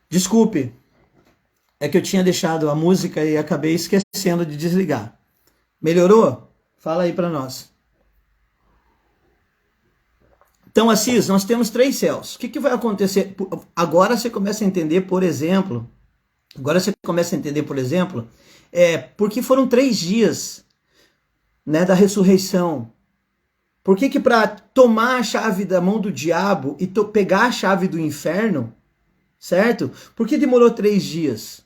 Desculpe, é que eu tinha deixado a música e acabei esquecendo de desligar. Melhorou? Fala aí para nós. Então, Assis, nós temos três céus. O que vai acontecer? Agora você começa a entender, por exemplo, porque foram 3 dias, né, da ressurreição. Por que para tomar a chave da mão do diabo e pegar a chave do inferno, certo? Por que demorou 3 dias?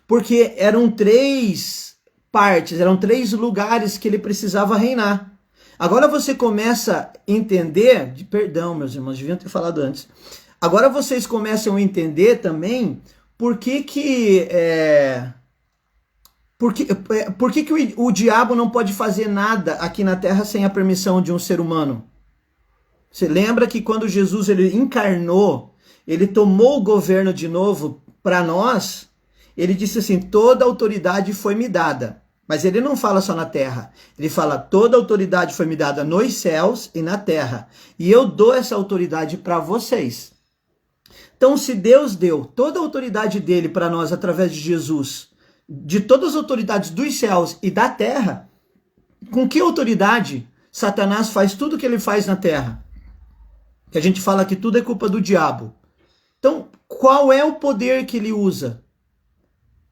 Porque eram 3 partes, eram 3 lugares que ele precisava reinar. Agora você começa a entender, perdão, meus irmãos, deviam ter falado antes. Agora vocês começam a entender também por que o diabo não pode fazer nada aqui na Terra sem a permissão de um ser humano? Você lembra que quando Jesus ele encarnou, ele tomou o governo de novo para nós, ele disse assim, toda autoridade foi me dada. Mas ele não fala só na terra, ele fala, toda autoridade foi me dada nos céus e na terra, e eu dou essa autoridade para vocês. Então, se Deus deu toda a autoridade dele para nós através de Jesus, de todas as autoridades dos céus e da terra, com que autoridade Satanás faz tudo o que ele faz na terra? Que a gente fala que tudo é culpa do diabo. Então, qual é o poder que ele usa?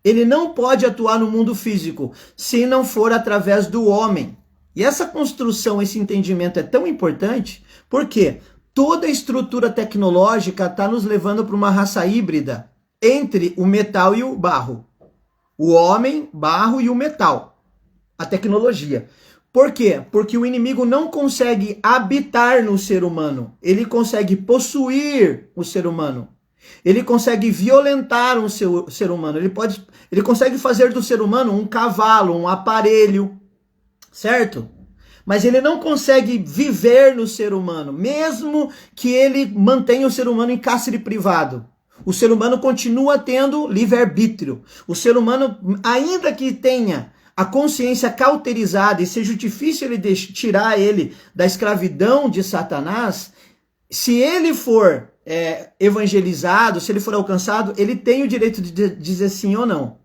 Ele não pode atuar no mundo físico se não for através do homem. E essa construção, esse entendimento é tão importante porque toda a estrutura tecnológica está nos levando para uma raça híbrida entre o metal e o barro. O homem, barro e o metal. A tecnologia. Por quê? Porque o inimigo não consegue habitar no ser humano. Ele consegue possuir o ser humano. Ele consegue violentar um ser humano. Ele consegue fazer do ser humano um cavalo, um aparelho, certo? Mas ele não consegue viver no ser humano, mesmo que ele mantenha o ser humano em cárcere privado. O ser humano continua tendo livre-arbítrio. O ser humano, ainda que tenha a consciência cauterizada e seja difícil ele tirar ele da escravidão de Satanás, se ele for evangelizado, se ele for alcançado, ele tem o direito de dizer sim ou não.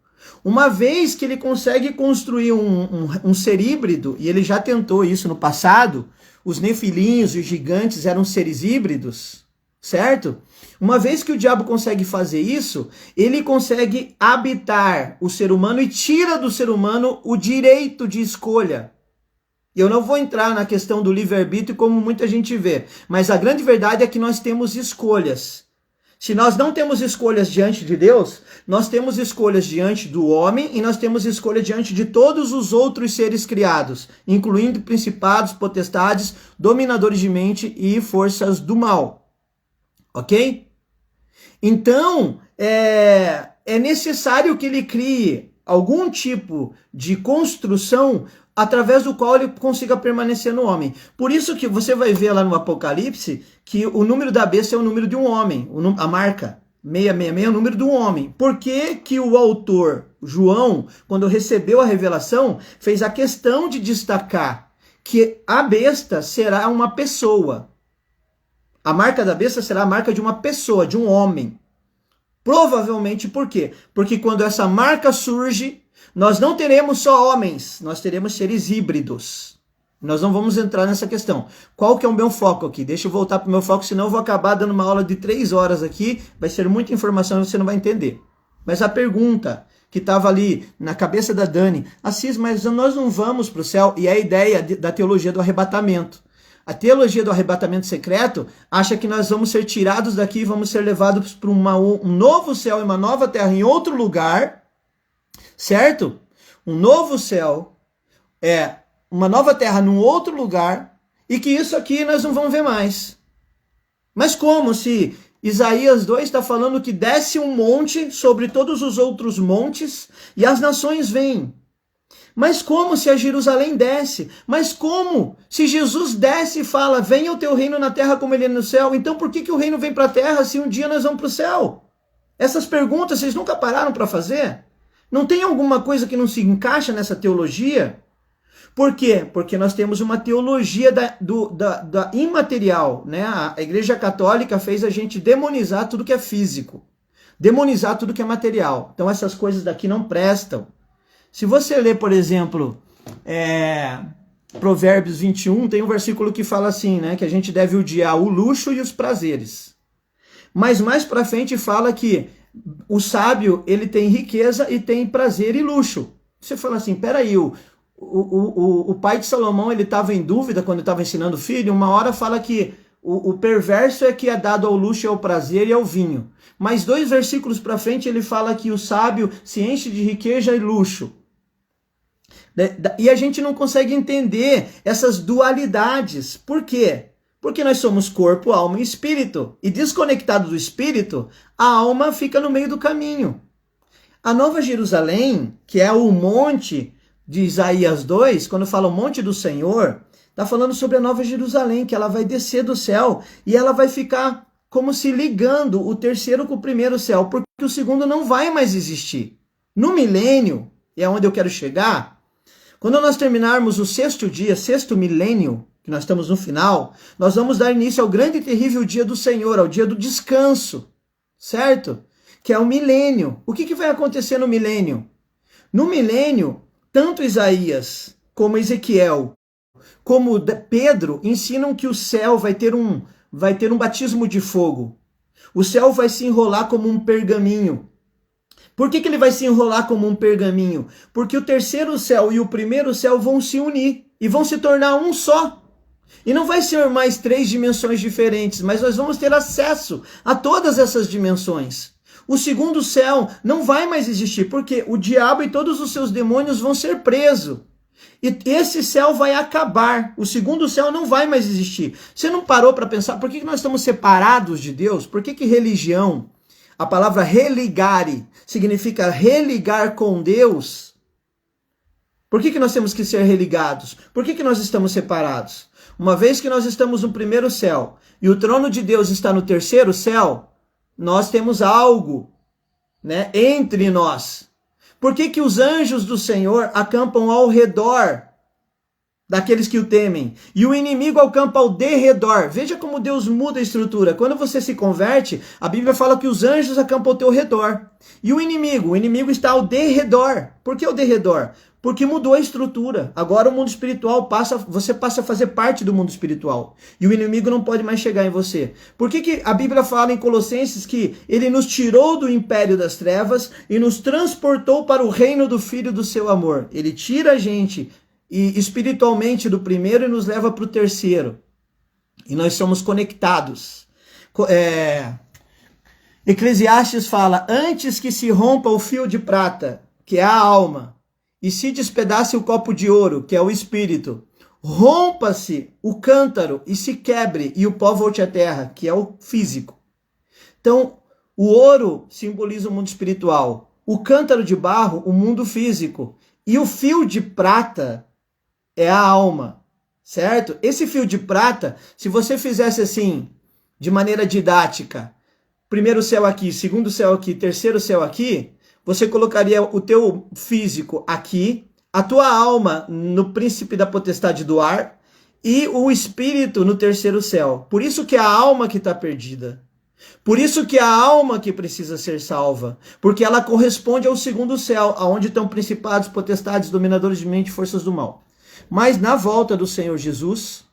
Uma vez que ele consegue construir um ser híbrido, e ele já tentou isso no passado, os nefilinhos e os gigantes eram seres híbridos, certo? Uma vez que o diabo consegue fazer isso, ele consegue habitar o ser humano e tira do ser humano o direito de escolha. Eu não vou entrar na questão do livre-arbítrio como muita gente vê, mas a grande verdade é que nós temos escolhas. Se nós não temos escolhas diante de Deus, nós temos escolhas diante do homem e nós temos escolha diante de todos os outros seres criados, incluindo principados, potestades, dominadores de mente e forças do mal. Ok? Então, é necessário que ele crie algum tipo de construção através do qual ele consiga permanecer no homem. Por isso que você vai ver lá no Apocalipse que o número da besta é o número de um homem, a marca 666 é o número de um homem. Por que que o autor, João, quando recebeu a revelação, fez a questão de destacar que a besta será uma pessoa? A marca da besta será a marca de uma pessoa, de um homem. Provavelmente por quê? Porque quando essa marca surge, nós não teremos só homens, nós teremos seres híbridos. Nós não vamos entrar nessa questão. Qual que é o meu foco aqui? Deixa eu voltar para o meu foco, senão eu vou acabar dando uma aula de 3 horas aqui, vai ser muita informação e você não vai entender. Mas a pergunta que estava ali na cabeça da Dani, Assis, mas nós não vamos para o céu, e é a ideia da teologia do arrebatamento. A teologia do arrebatamento secreto acha que nós vamos ser tirados daqui e vamos ser levados para um novo céu e uma nova terra em outro lugar, certo? Um novo céu, uma nova terra num outro lugar, e que isso aqui nós não vamos ver mais. Mas como se Isaías 2 está falando que desce um monte sobre todos os outros montes e as nações vêm? Mas como se a Jerusalém desce? Mas como se Jesus desce e fala, venha o teu reino na terra como ele é no céu? Então por que o reino vem para a terra se um dia nós vamos para o céu? Essas perguntas vocês nunca pararam para fazer? Não tem alguma coisa que não se encaixa nessa teologia? Por quê? Porque nós temos uma teologia da imaterial, né? A Igreja Católica fez a gente demonizar tudo que é físico. demonizar tudo que é material. Então essas coisas daqui não prestam. Se você ler, por exemplo, Provérbios 21, tem um versículo que fala assim, né, que a gente deve odiar o luxo e os prazeres. Mas mais para frente fala que o sábio, ele tem riqueza e tem prazer e luxo. Você fala assim, peraí, o pai de Salomão, ele estava em dúvida quando estava ensinando o filho, uma hora fala que o perverso é que é dado ao luxo, ao prazer e ao vinho. Mas 2 versículos para frente ele fala que o sábio se enche de riqueza e luxo. E a gente não consegue entender essas dualidades. Por quê? Porque nós somos corpo, alma e espírito. E desconectado do espírito, a alma fica no meio do caminho. A Nova Jerusalém, que é o monte de Isaías 2, quando fala o monte do Senhor, está falando sobre a Nova Jerusalém, que ela vai descer do céu e ela vai ficar como se ligando o terceiro com o primeiro céu, porque o segundo não vai mais existir. No milênio, e é onde eu quero chegar, quando nós terminarmos o 6º dia, 6º milênio, que nós estamos no final, nós vamos dar início ao grande e terrível dia do Senhor, ao dia do descanso, certo? Que é o milênio. O que vai acontecer no milênio? No milênio, tanto Isaías como Ezequiel, como Pedro, ensinam que o céu vai ter um batismo de fogo. O céu vai se enrolar como um pergaminho. Por que ele vai se enrolar como um pergaminho? Porque o terceiro céu e o primeiro céu vão se unir e vão se tornar um só. E não vai ser mais 3 dimensões diferentes, mas nós vamos ter acesso a todas essas dimensões. O segundo céu não vai mais existir, porque o diabo e todos os seus demônios vão ser presos. E esse céu vai acabar. O segundo céu não vai mais existir. Você não parou para pensar por que nós estamos separados de Deus? Por que religião, a palavra religare, significa religar com Deus? Por que nós temos que ser religados? Por que nós estamos separados? Uma vez que nós estamos no primeiro céu e o trono de Deus está no terceiro céu, nós temos algo, né, entre nós. Por que os anjos do Senhor acampam ao redor daqueles que o temem? E o inimigo acampa ao derredor. Veja como Deus muda a estrutura. Quando você se converte, a Bíblia fala que os anjos acampam ao teu redor. E o inimigo está ao derredor. Por que ao derredor? Porque mudou a estrutura. Agora o mundo espiritual você passa a fazer parte do mundo espiritual. E o inimigo não pode mais chegar em você. Por que a Bíblia fala em Colossenses que ele nos tirou do império das trevas e nos transportou para o reino do Filho do seu amor? Ele tira a gente espiritualmente do primeiro e nos leva para o terceiro. E nós somos conectados. Eclesiastes fala, antes que se rompa o fio de prata, que é a alma, e se despedace o copo de ouro, que é o espírito, rompa-se o cântaro e se quebre, e o pó volte à terra, que é o físico. Então, o ouro simboliza o mundo espiritual, o cântaro de barro, o mundo físico, e o fio de prata é a alma, certo? Esse fio de prata, se você fizesse assim, de maneira didática, primeiro céu aqui, segundo céu aqui, terceiro céu aqui, você colocaria o teu físico aqui, a tua alma no príncipe da potestade do ar e o espírito no terceiro céu. Por isso que é a alma que está perdida. Por isso que é a alma que precisa ser salva. Porque ela corresponde ao segundo céu, aonde estão principados, potestades, dominadores de mente e forças do mal. Mas na volta do Senhor Jesus,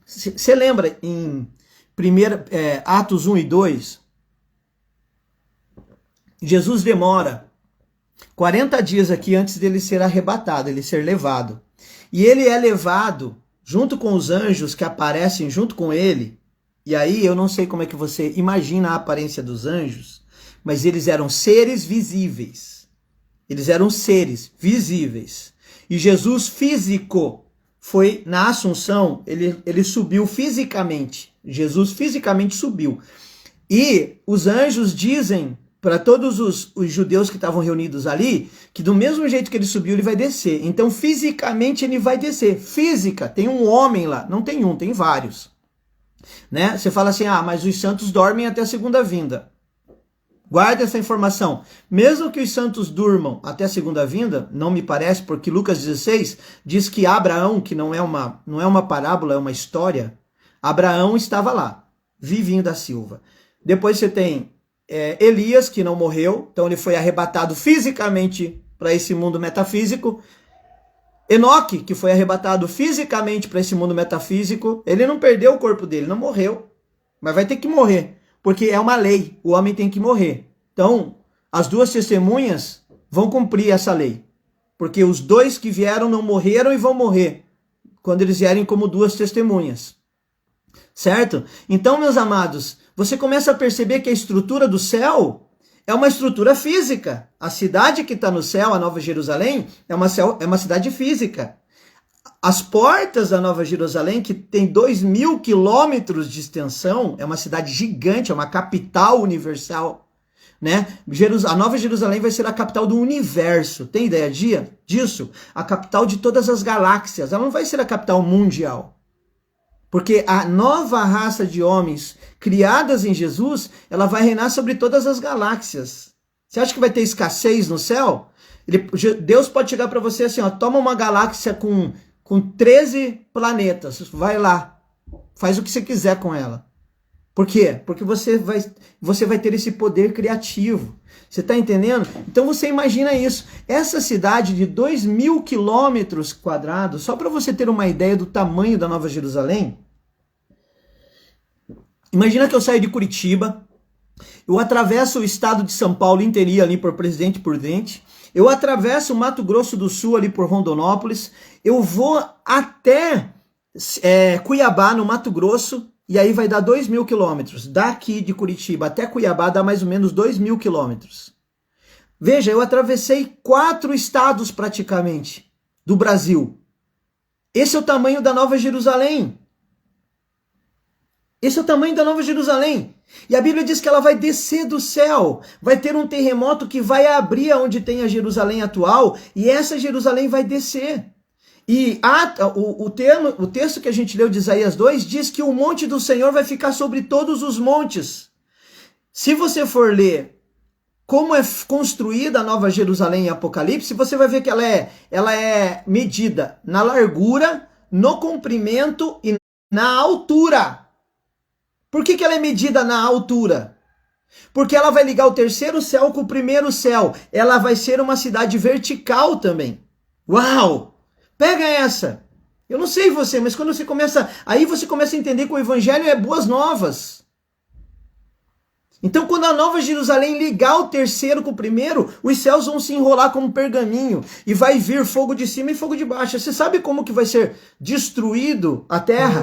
você lembra em Atos 1 e 2... Jesus demora 40 dias aqui antes dele ser arrebatado, ele ser levado. E ele é levado junto com os anjos que aparecem junto com ele. E aí eu não sei como é que você imagina a aparência dos anjos, mas eles eram seres visíveis. Eles eram seres visíveis. E Jesus físico foi na Assunção, ele subiu fisicamente. Jesus fisicamente subiu. E os anjos dizem para todos os judeus que estavam reunidos ali, que do mesmo jeito que ele subiu, ele vai descer. Então, fisicamente, ele vai descer. Física, tem um homem lá. Não tem um, tem vários. Né? Você fala assim, mas os santos dormem até a segunda vinda. Guarda essa informação. Mesmo que os santos durmam até a segunda vinda, não me parece, porque Lucas 16 diz que Abraão, que não é uma parábola, é uma história, Abraão estava lá, vivinho da Silva. Depois você tem Elias, que não morreu, então ele foi arrebatado fisicamente para esse mundo metafísico. Enoque, que foi arrebatado fisicamente para esse mundo metafísico, ele não perdeu o corpo dele, não morreu, mas vai ter que morrer, porque é uma lei, o homem tem que morrer. Então, as duas testemunhas vão cumprir essa lei, porque os dois que vieram não morreram e vão morrer quando eles vierem como duas testemunhas. Certo? Então, meus amados, você começa a perceber que a estrutura do céu é uma estrutura física. A cidade que está no céu, a Nova Jerusalém, é uma cidade física. As portas da Nova Jerusalém, que tem 2.000 quilômetros de extensão, é uma cidade gigante, é uma capital universal. Né? A Nova Jerusalém vai ser a capital do universo. Tem ideia disso? A capital de todas as galáxias. Ela não vai ser a capital mundial. Porque a nova raça de homens criadas em Jesus, ela vai reinar sobre todas as galáxias. Você acha que vai ter escassez no céu? Deus pode chegar para você assim, ó, toma uma galáxia com 13 planetas, vai lá, faz o que você quiser com ela. Por quê? Porque você vai ter esse poder criativo. Você está entendendo? Então você imagina isso. Essa cidade de 2.000 quilômetros quadrados, só para você ter uma ideia do tamanho da Nova Jerusalém, imagina que eu saio de Curitiba, eu atravesso o estado de São Paulo inteirinho ali por Presidente Prudente, eu atravesso o Mato Grosso do Sul ali por Rondonópolis, eu vou até Cuiabá, no Mato Grosso, e aí vai dar 2.000 quilômetros. Daqui de Curitiba até Cuiabá dá mais ou menos 2.000 quilômetros. Veja, eu atravessei 4 estados praticamente do Brasil. Esse é o tamanho da Nova Jerusalém. Esse é o tamanho da Nova Jerusalém. E a Bíblia diz que ela vai descer do céu. Vai ter um terremoto que vai abrir onde tem a Jerusalém atual. E essa Jerusalém vai descer. E o texto que a gente leu de Isaías 2 diz que o monte do Senhor vai ficar sobre todos os montes. Se você for ler como é construída a Nova Jerusalém em Apocalipse, você vai ver que ela é medida na largura, no comprimento e na altura. Por que ela é medida na altura? Porque ela vai ligar o terceiro céu com o primeiro céu. Ela vai ser uma cidade vertical também. Uau! Pega essa. Eu não sei você, mas quando você começa a entender que o evangelho é boas novas. Então, quando a Nova Jerusalém ligar o terceiro com o primeiro, os céus vão se enrolar como um pergaminho e vai vir fogo de cima e fogo de baixo. Você sabe como que vai ser destruído a terra?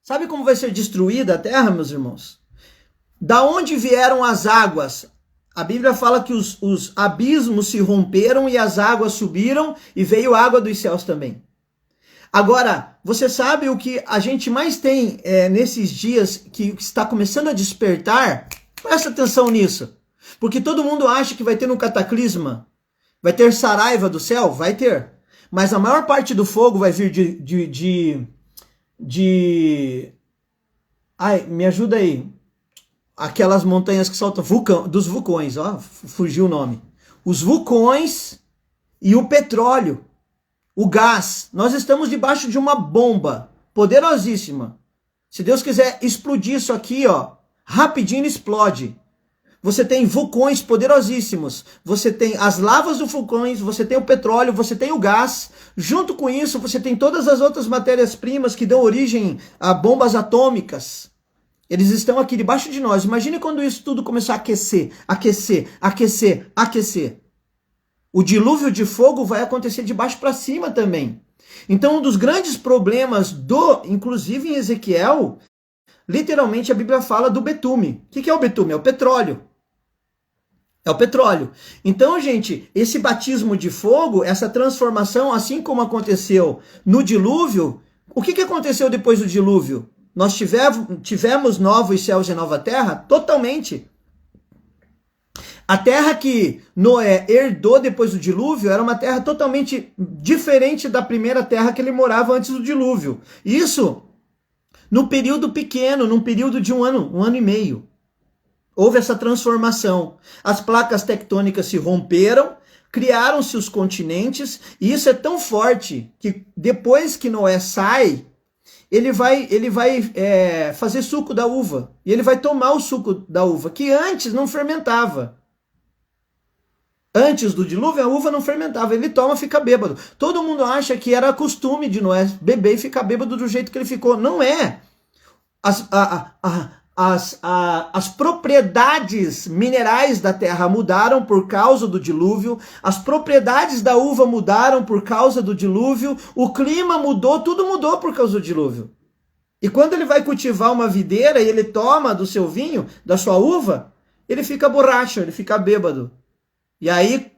Sabe como vai ser destruída a terra, meus irmãos? Da onde vieram as águas? A Bíblia fala que os abismos se romperam e as águas subiram e veio água dos céus também. Agora, você sabe o que a gente mais tem nesses dias que está começando a despertar? Presta atenção nisso. Porque todo mundo acha que vai ter um cataclisma. Vai ter saraiva do céu? Vai ter. Mas a maior parte do fogo vai vir Ai, me ajuda aí. Aquelas montanhas que soltam dos vulcões, ó, fugiu o nome. Os vulcões e o petróleo, o gás. Nós estamos debaixo de uma bomba poderosíssima. Se Deus quiser explodir isso aqui, ó, rapidinho explode. Você tem vulcões poderosíssimos, você tem as lavas dos vulcões, você tem o petróleo, você tem o gás. Junto com isso, você tem todas as outras matérias-primas que dão origem a bombas atômicas. Eles estão aqui debaixo de nós. Imagine quando isso tudo começar a aquecer, aquecer, aquecer, aquecer. O dilúvio de fogo vai acontecer de baixo para cima também. Então, um dos grandes problemas inclusive em Ezequiel, literalmente a Bíblia fala do betume. O que é o betume? É o petróleo. É o petróleo. Então, gente, esse batismo de fogo, essa transformação, assim como aconteceu no dilúvio, o que aconteceu depois do dilúvio? Nós tivemos novos céus e nova terra? Totalmente. A terra que Noé herdou depois do dilúvio era uma terra totalmente diferente da primeira terra que ele morava antes do dilúvio. Isso num período pequeno, num período de um ano e meio. Houve essa transformação. As placas tectônicas se romperam, criaram-se os continentes, e isso é tão forte que depois que Noé sai, ele vai fazer suco da uva. E ele vai tomar o suco da uva, que antes não fermentava. Antes do dilúvio, a uva não fermentava. Ele toma, fica bêbado. Todo mundo acha que era costume de Noé beber e ficar bêbado do jeito que ele ficou. Não é. As propriedades minerais da terra mudaram por causa do dilúvio, as propriedades da uva mudaram por causa do dilúvio, o clima mudou, tudo mudou por causa do dilúvio. E quando ele vai cultivar uma videira e ele toma do seu vinho, da sua uva, ele fica borracho, ele fica bêbado. E aí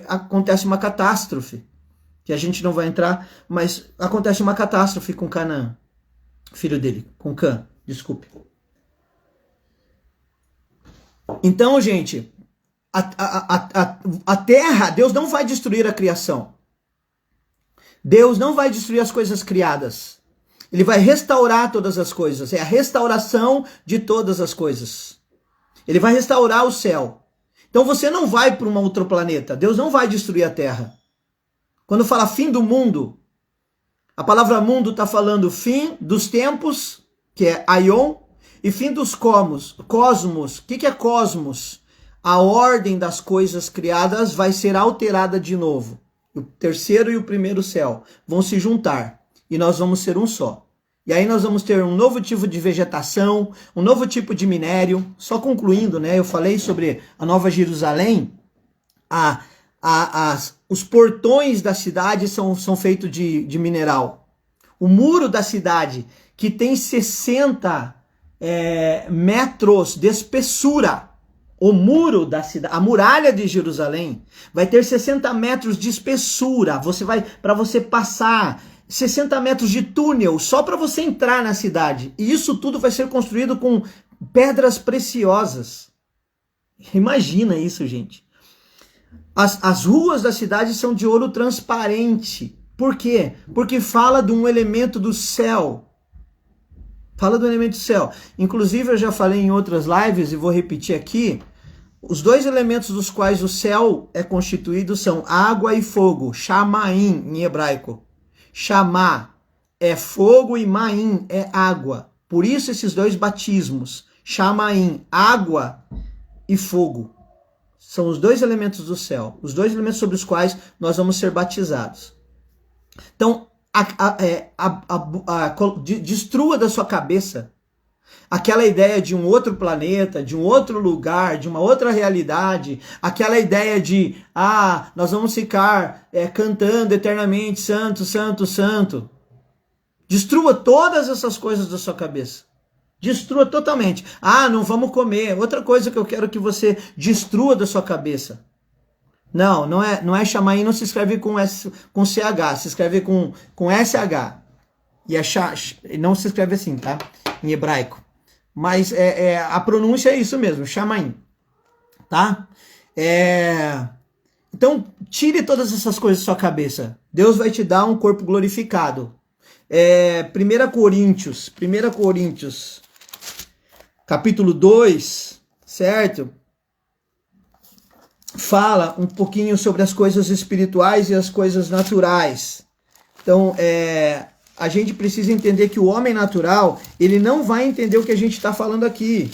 acontece uma catástrofe, que a gente não vai entrar, mas acontece uma catástrofe com Canaã, filho dele, com Cã, desculpe. Então, gente, a terra, Deus não vai destruir a criação. Deus não vai destruir as coisas criadas. Ele vai restaurar todas as coisas. É a restauração de todas as coisas. Ele vai restaurar o céu. Então você não vai para um outro planeta. Deus não vai destruir a terra. Quando fala fim do mundo, a palavra mundo está falando fim dos tempos, que é aion, e fim dos cosmos. O que é cosmos? A ordem das coisas criadas vai ser alterada de novo. O terceiro e o primeiro céu vão se juntar e nós vamos ser um só. E aí nós vamos ter um novo tipo de vegetação, um novo tipo de minério. Só concluindo, né? Eu falei sobre a Nova Jerusalém. Os portões da cidade são feitos de mineral. O muro da cidade, que tem 60 metros de espessura. O muro da cidade, a muralha de Jerusalém, vai ter 60 metros de espessura. Para você passar 60 metros de túnel só para você entrar na cidade. E isso tudo vai ser construído com pedras preciosas. Imagina isso, gente. As ruas da cidade são de ouro transparente. Por quê? Porque fala de um elemento do céu. Fala do elemento do céu. Inclusive, eu já falei em outras lives e vou repetir aqui. Os dois elementos dos quais o céu é constituído são água e fogo. Shamaim, em hebraico. Shamá é fogo e Maim é água. Por isso esses dois batismos. Shamaim, água e fogo. São os dois elementos do céu. Os dois elementos sobre os quais nós vamos ser batizados. Então, destrua da sua cabeça aquela ideia de um outro planeta, de um outro lugar, de uma outra realidade, aquela ideia de, nós vamos ficar cantando eternamente, santo, santo, santo. Destrua todas essas coisas da sua cabeça. Destrua totalmente. Não vamos comer. Outra coisa que eu quero que você destrua da sua cabeça. Não é Shamaim, não se escreve com CH, se escreve com SH. E não se escreve assim, tá? Em hebraico. Mas a pronúncia é isso mesmo, Shamaim. Tá? Então, tire todas essas coisas da sua cabeça. Deus vai te dar um corpo glorificado. 1 Coríntios, capítulo 2, certo? Fala um pouquinho sobre as coisas espirituais e as coisas naturais. Então, a gente precisa entender que o homem natural, ele não vai entender o que a gente está falando aqui,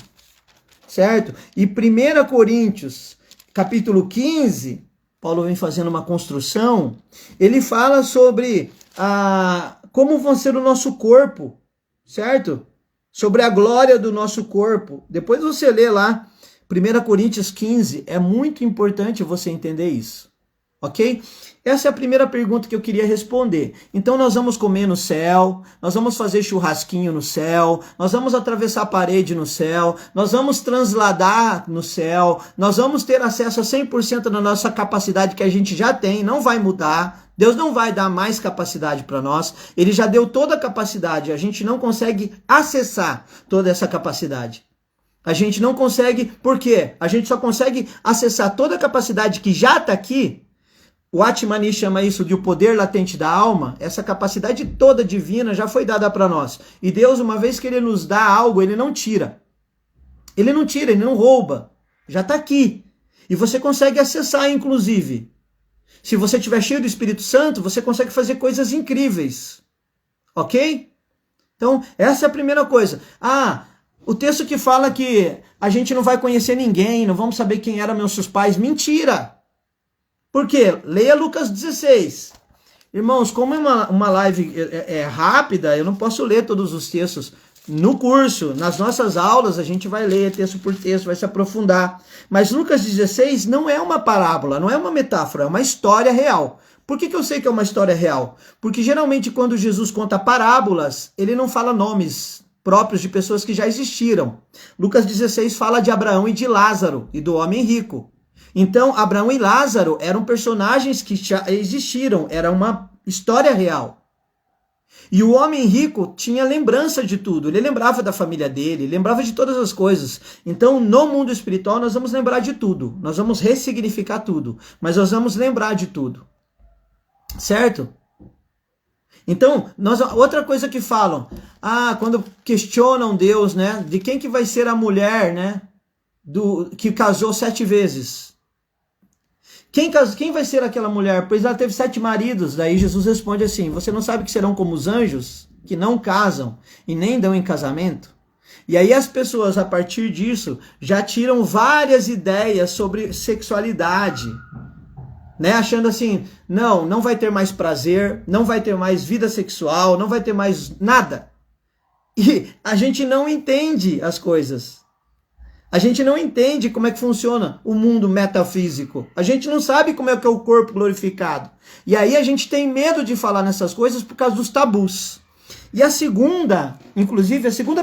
certo? E 1 Coríntios, capítulo 15, Paulo vem fazendo uma construção, ele fala sobre como vai ser o nosso corpo, certo? Sobre a glória do nosso corpo. Depois você lê lá, 1 Coríntios 15, é muito importante você entender isso, ok? Essa é a primeira pergunta que eu queria responder. Então nós vamos comer no céu, nós vamos fazer churrasquinho no céu, nós vamos atravessar a parede no céu, nós vamos transladar no céu, nós vamos ter acesso a 100% da nossa capacidade que a gente já tem, não vai mudar. Deus não vai dar mais capacidade para nós, Ele já deu toda a capacidade, a gente não consegue acessar toda essa capacidade. A gente não consegue, por quê? A gente só consegue acessar toda a capacidade que já está aqui. O Atmani chama isso de o poder latente da alma. Essa capacidade toda divina já foi dada para nós. E Deus, uma vez que Ele nos dá algo, Ele não tira. Ele não tira, Ele não rouba. Já está aqui. E você consegue acessar, inclusive. Se você estiver cheio do Espírito Santo, você consegue fazer coisas incríveis. Ok? Então, essa é a primeira coisa. O texto que fala que a gente não vai conhecer ninguém, não vamos saber quem eram meus pais. Mentira! Por quê? Leia Lucas 16. Irmãos, como uma live rápida, eu não posso ler todos os textos. No curso, nas nossas aulas, a gente vai ler texto por texto, vai se aprofundar. Mas Lucas 16 não é uma parábola, não é uma metáfora, é uma história real. Por que eu sei que é uma história real? Porque geralmente quando Jesus conta parábolas, ele não fala nomes próprios de pessoas que já existiram. Lucas 16 fala de Abraão e de Lázaro e do homem rico. Então, Abraão e Lázaro eram personagens que já existiram, era uma história real. E o homem rico tinha lembrança de tudo, ele lembrava da família dele, lembrava de todas as coisas. Então, no mundo espiritual, nós vamos lembrar de tudo, nós vamos ressignificar tudo, mas nós vamos lembrar de tudo. Certo? Então, outra coisa que falam, quando questionam Deus, né, de quem que vai ser a mulher, né, que casou 7 vezes? Quem vai ser aquela mulher? Pois ela teve 7 maridos. Daí Jesus responde assim: você não sabe que serão como os anjos, que não casam e nem dão em casamento? E aí as pessoas, a partir disso, já tiram várias ideias sobre sexualidade, né? Achando assim, não vai ter mais prazer, não vai ter mais vida sexual, não vai ter mais nada. E a gente não entende as coisas. A gente não entende como é que funciona o mundo metafísico. A gente não sabe como é que é o corpo glorificado. E aí a gente tem medo de falar nessas coisas por causa dos tabus. E a segunda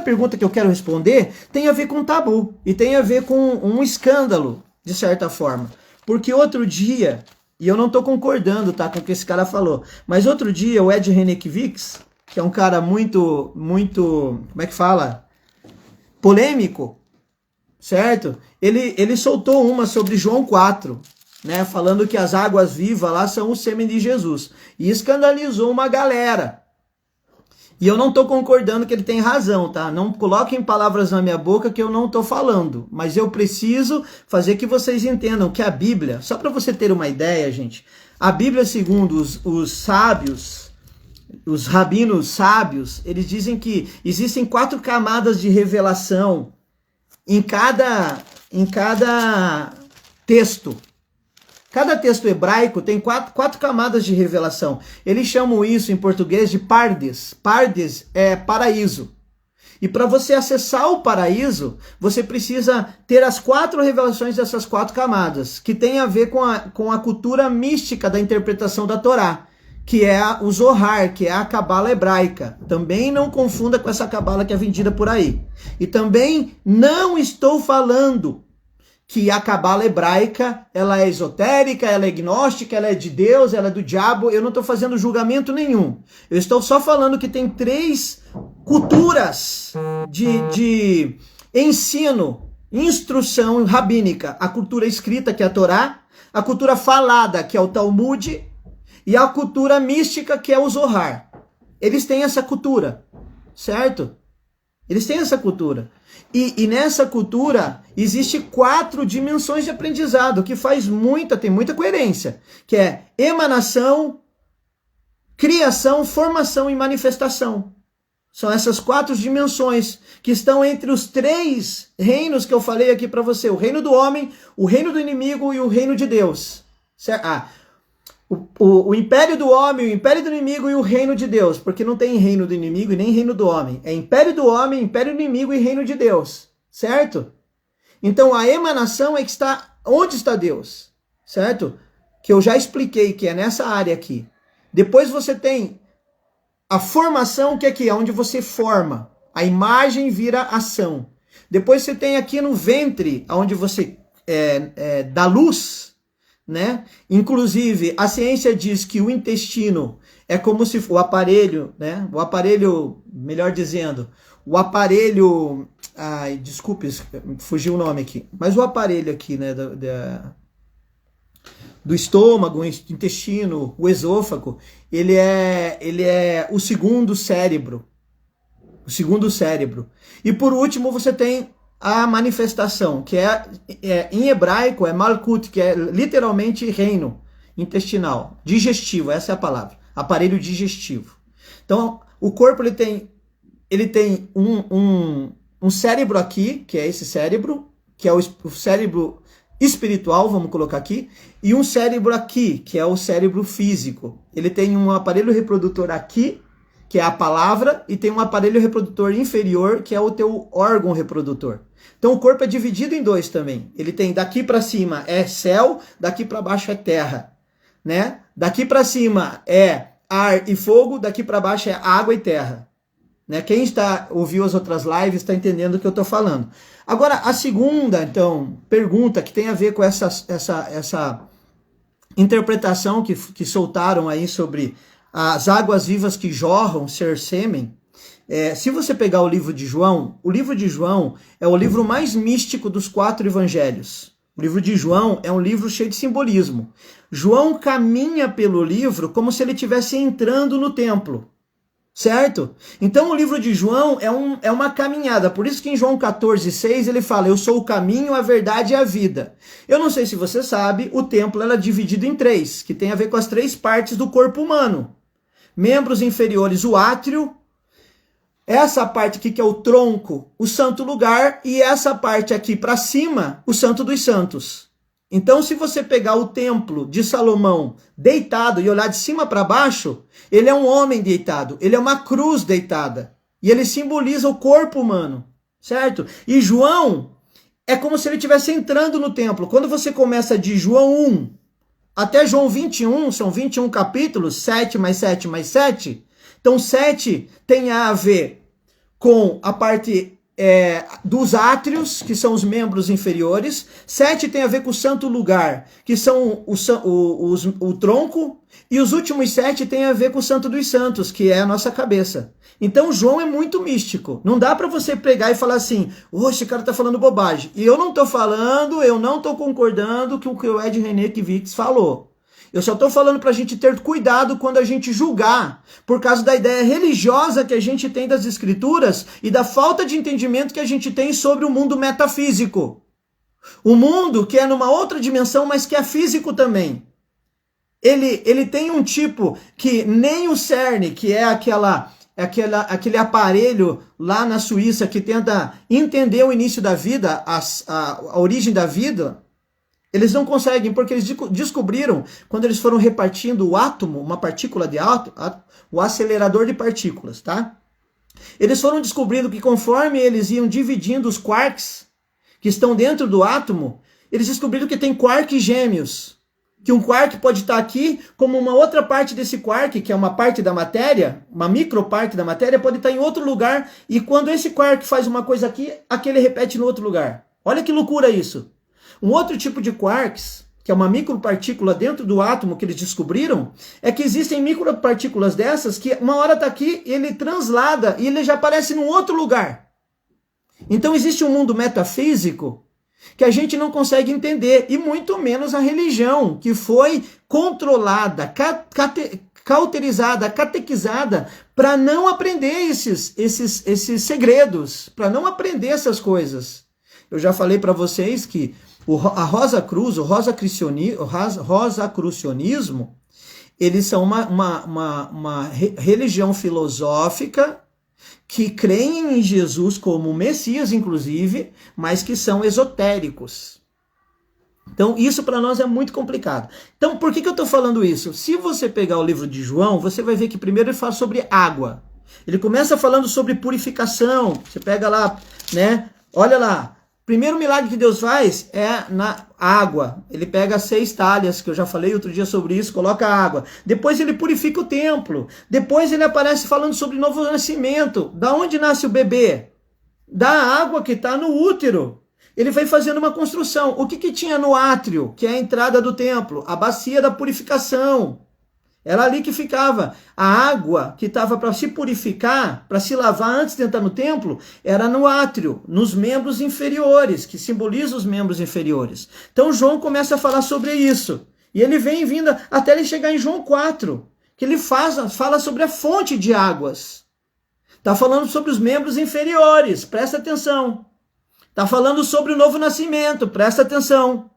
pergunta que eu quero responder tem a ver com tabu. E tem a ver com um escândalo, de certa forma. Porque outro dia, e eu não estou concordando, tá, com o que esse cara falou, mas outro dia o Ed Renekiewicz, que é um cara muito, como é que fala? Polêmico, certo? Ele soltou uma sobre João 4, né? Falando que as águas vivas lá são o sêmen de Jesus. E escandalizou uma galera. E eu não estou concordando que ele tem razão, tá? Não coloquem palavras na minha boca que eu não estou falando. Mas eu preciso fazer que vocês entendam que a Bíblia, só para você ter uma ideia, gente, a Bíblia, segundo os sábios, os rabinos sábios, eles dizem que existem 4 camadas de revelação em cada texto. Cada texto hebraico tem 4 camadas de revelação. Eles chamam isso em português de pardes. Pardes é paraíso. E para você acessar o paraíso, você precisa ter as 4 revelações dessas 4 camadas, que tem a ver com a cultura mística da interpretação da Torá, que é o Zohar, que é a cabala hebraica. Também não confunda com essa cabala que é vendida por aí. E também não estou falando que a cabala hebraica, ela é esotérica, ela é gnóstica, ela é de Deus, ela é do diabo. Eu não estou fazendo julgamento nenhum. Eu estou só falando que tem 3 culturas de ensino, instrução rabínica. A cultura escrita, que é a Torá, a cultura falada, que é o Talmud, e a cultura mística, que é o Zohar. Eles têm essa cultura, certo? Eles têm essa cultura. E nessa cultura, existe 4 dimensões de aprendizado, que tem muita coerência, que é emanação, criação, formação e manifestação. São essas 4 dimensões que estão entre os 3 reinos que eu falei aqui para você. O reino do homem, o reino do inimigo e o reino de Deus. Certo? O império do homem, o império do inimigo e o reino de Deus, porque não tem reino do inimigo e nem reino do homem. É império do homem, império do inimigo e reino de Deus, certo? Então a emanação é que está onde está Deus, certo? Que eu já expliquei que é nessa área aqui. Depois você tem a formação, que é aqui, onde você forma. A imagem vira ação. Depois você tem aqui no ventre, onde você dá luz, né? Inclusive, a ciência diz que o intestino é como se o aparelho, né? O aparelho, melhor dizendo, o aparelho, desculpe, fugiu o nome aqui, mas o aparelho aqui, né, do estômago, o intestino, o esôfago, ele é o segundo cérebro. O segundo cérebro. E por último, você tem a manifestação, que em hebraico é malkut, que é literalmente reino intestinal, digestivo, essa é a palavra, aparelho digestivo. Então, o corpo ele tem ele tem um cérebro aqui, que é esse cérebro, que é o cérebro espiritual, vamos colocar aqui, e um cérebro aqui, que é o cérebro físico. Ele tem um aparelho reprodutor aqui, que é a palavra, e tem um aparelho reprodutor inferior, que é o teu órgão reprodutor. Então o corpo é dividido em dois também. Ele tem daqui para cima é céu, daqui para baixo é terra, né? Daqui para cima é ar e fogo, daqui para baixo é água e terra. Né? Quem ouviu as outras lives está entendendo o que eu estou falando. Agora, a segunda, então, pergunta que tem a ver com essa interpretação que soltaram aí sobre as águas vivas que jorram ser sêmen. Se você pegar o livro de João é o livro mais místico dos 4 evangelhos. O livro de João é um livro cheio de simbolismo. João caminha pelo livro como se ele estivesse entrando no templo. Certo? Então o livro de João é uma caminhada. Por isso que em João 14,6 ele fala: eu sou o caminho, a verdade e a vida. Eu não sei se você sabe, o templo é dividido em 3, que tem a ver com as 3 partes do corpo humano. Membros inferiores, o átrio. Essa parte aqui que é o tronco, o santo lugar. E essa parte aqui para cima, o santo dos santos. Então, se você pegar o templo de Salomão deitado e olhar de cima para baixo, ele é um homem deitado, ele é uma cruz deitada. E ele simboliza o corpo humano, certo? E João é como se ele estivesse entrando no templo. Quando você começa de João 1 até João 21, são 21 capítulos, 7 mais 7 mais 7. Então, 7 tem a ver com a parte dos átrios, que são os membros inferiores. 7 tem a ver com o santo lugar, que são o tronco. E os últimos 7 tem a ver com o santo dos santos, que é a nossa cabeça. Então João é muito místico. Não dá para você pegar e falar assim: esse cara tá falando bobagem. E eu não tô concordando com o que o Ed René Kivitz falou. Eu só estou falando para a gente ter cuidado quando a gente julgar, por causa da ideia religiosa que a gente tem das escrituras e da falta de entendimento que a gente tem sobre o mundo metafísico. O mundo que é numa outra dimensão, mas que é físico também. Ele tem um tipo que nem o CERN, que é aquele aparelho lá na Suíça que tenta entender o início da vida, a origem da vida. Eles não conseguem, porque eles descobriram, quando eles foram repartindo o átomo, uma partícula de átomo, o acelerador de partículas, tá? Eles foram descobrindo que conforme eles iam dividindo os quarks que estão dentro do átomo, eles descobriram que tem quarks gêmeos. Que um quark pode estar aqui, como uma outra parte desse quark, que é uma parte da matéria, uma microparte da matéria, pode estar em outro lugar, e quando esse quark faz uma coisa aqui, aquele repete no outro lugar. Olha que loucura isso! Um outro tipo de quarks, que é uma micropartícula dentro do átomo que eles descobriram, é que existem micropartículas dessas que uma hora está aqui, ele translada e ele já aparece num outro lugar. Então existe um mundo metafísico que a gente não consegue entender, e muito menos a religião, que foi controlada, cauterizada, catequizada para não aprender esses segredos, para não aprender essas coisas. Eu já falei para vocês que a Rosacruz, o rosacrucianismo, eles são uma religião filosófica que creem em Jesus como Messias, inclusive, mas que são esotéricos. Então, isso para nós é muito complicado. Então, por que eu estou falando isso? Se você pegar o livro de João, você vai ver que primeiro ele fala sobre água. Ele começa falando sobre purificação. Você pega lá, né? Olha lá. Primeiro milagre que Deus faz é na água. Ele pega 6 talhas, que eu já falei outro dia sobre isso, coloca água. Depois ele purifica o templo. Depois ele aparece falando sobre novo nascimento. Da onde nasce o bebê? Da água que está no útero. Ele vai fazendo uma construção. O que tinha no átrio, que é a entrada do templo? A bacia da purificação. Era ali que ficava. A água que estava para se purificar, para se lavar antes de entrar no templo, era no átrio, nos membros inferiores, que simbolizam os membros inferiores. Então João começa a falar sobre isso. E ele vem vindo até ele chegar em João 4, que ele fala sobre a fonte de águas. Está falando sobre os membros inferiores, presta atenção. Está falando sobre o novo nascimento, presta atenção.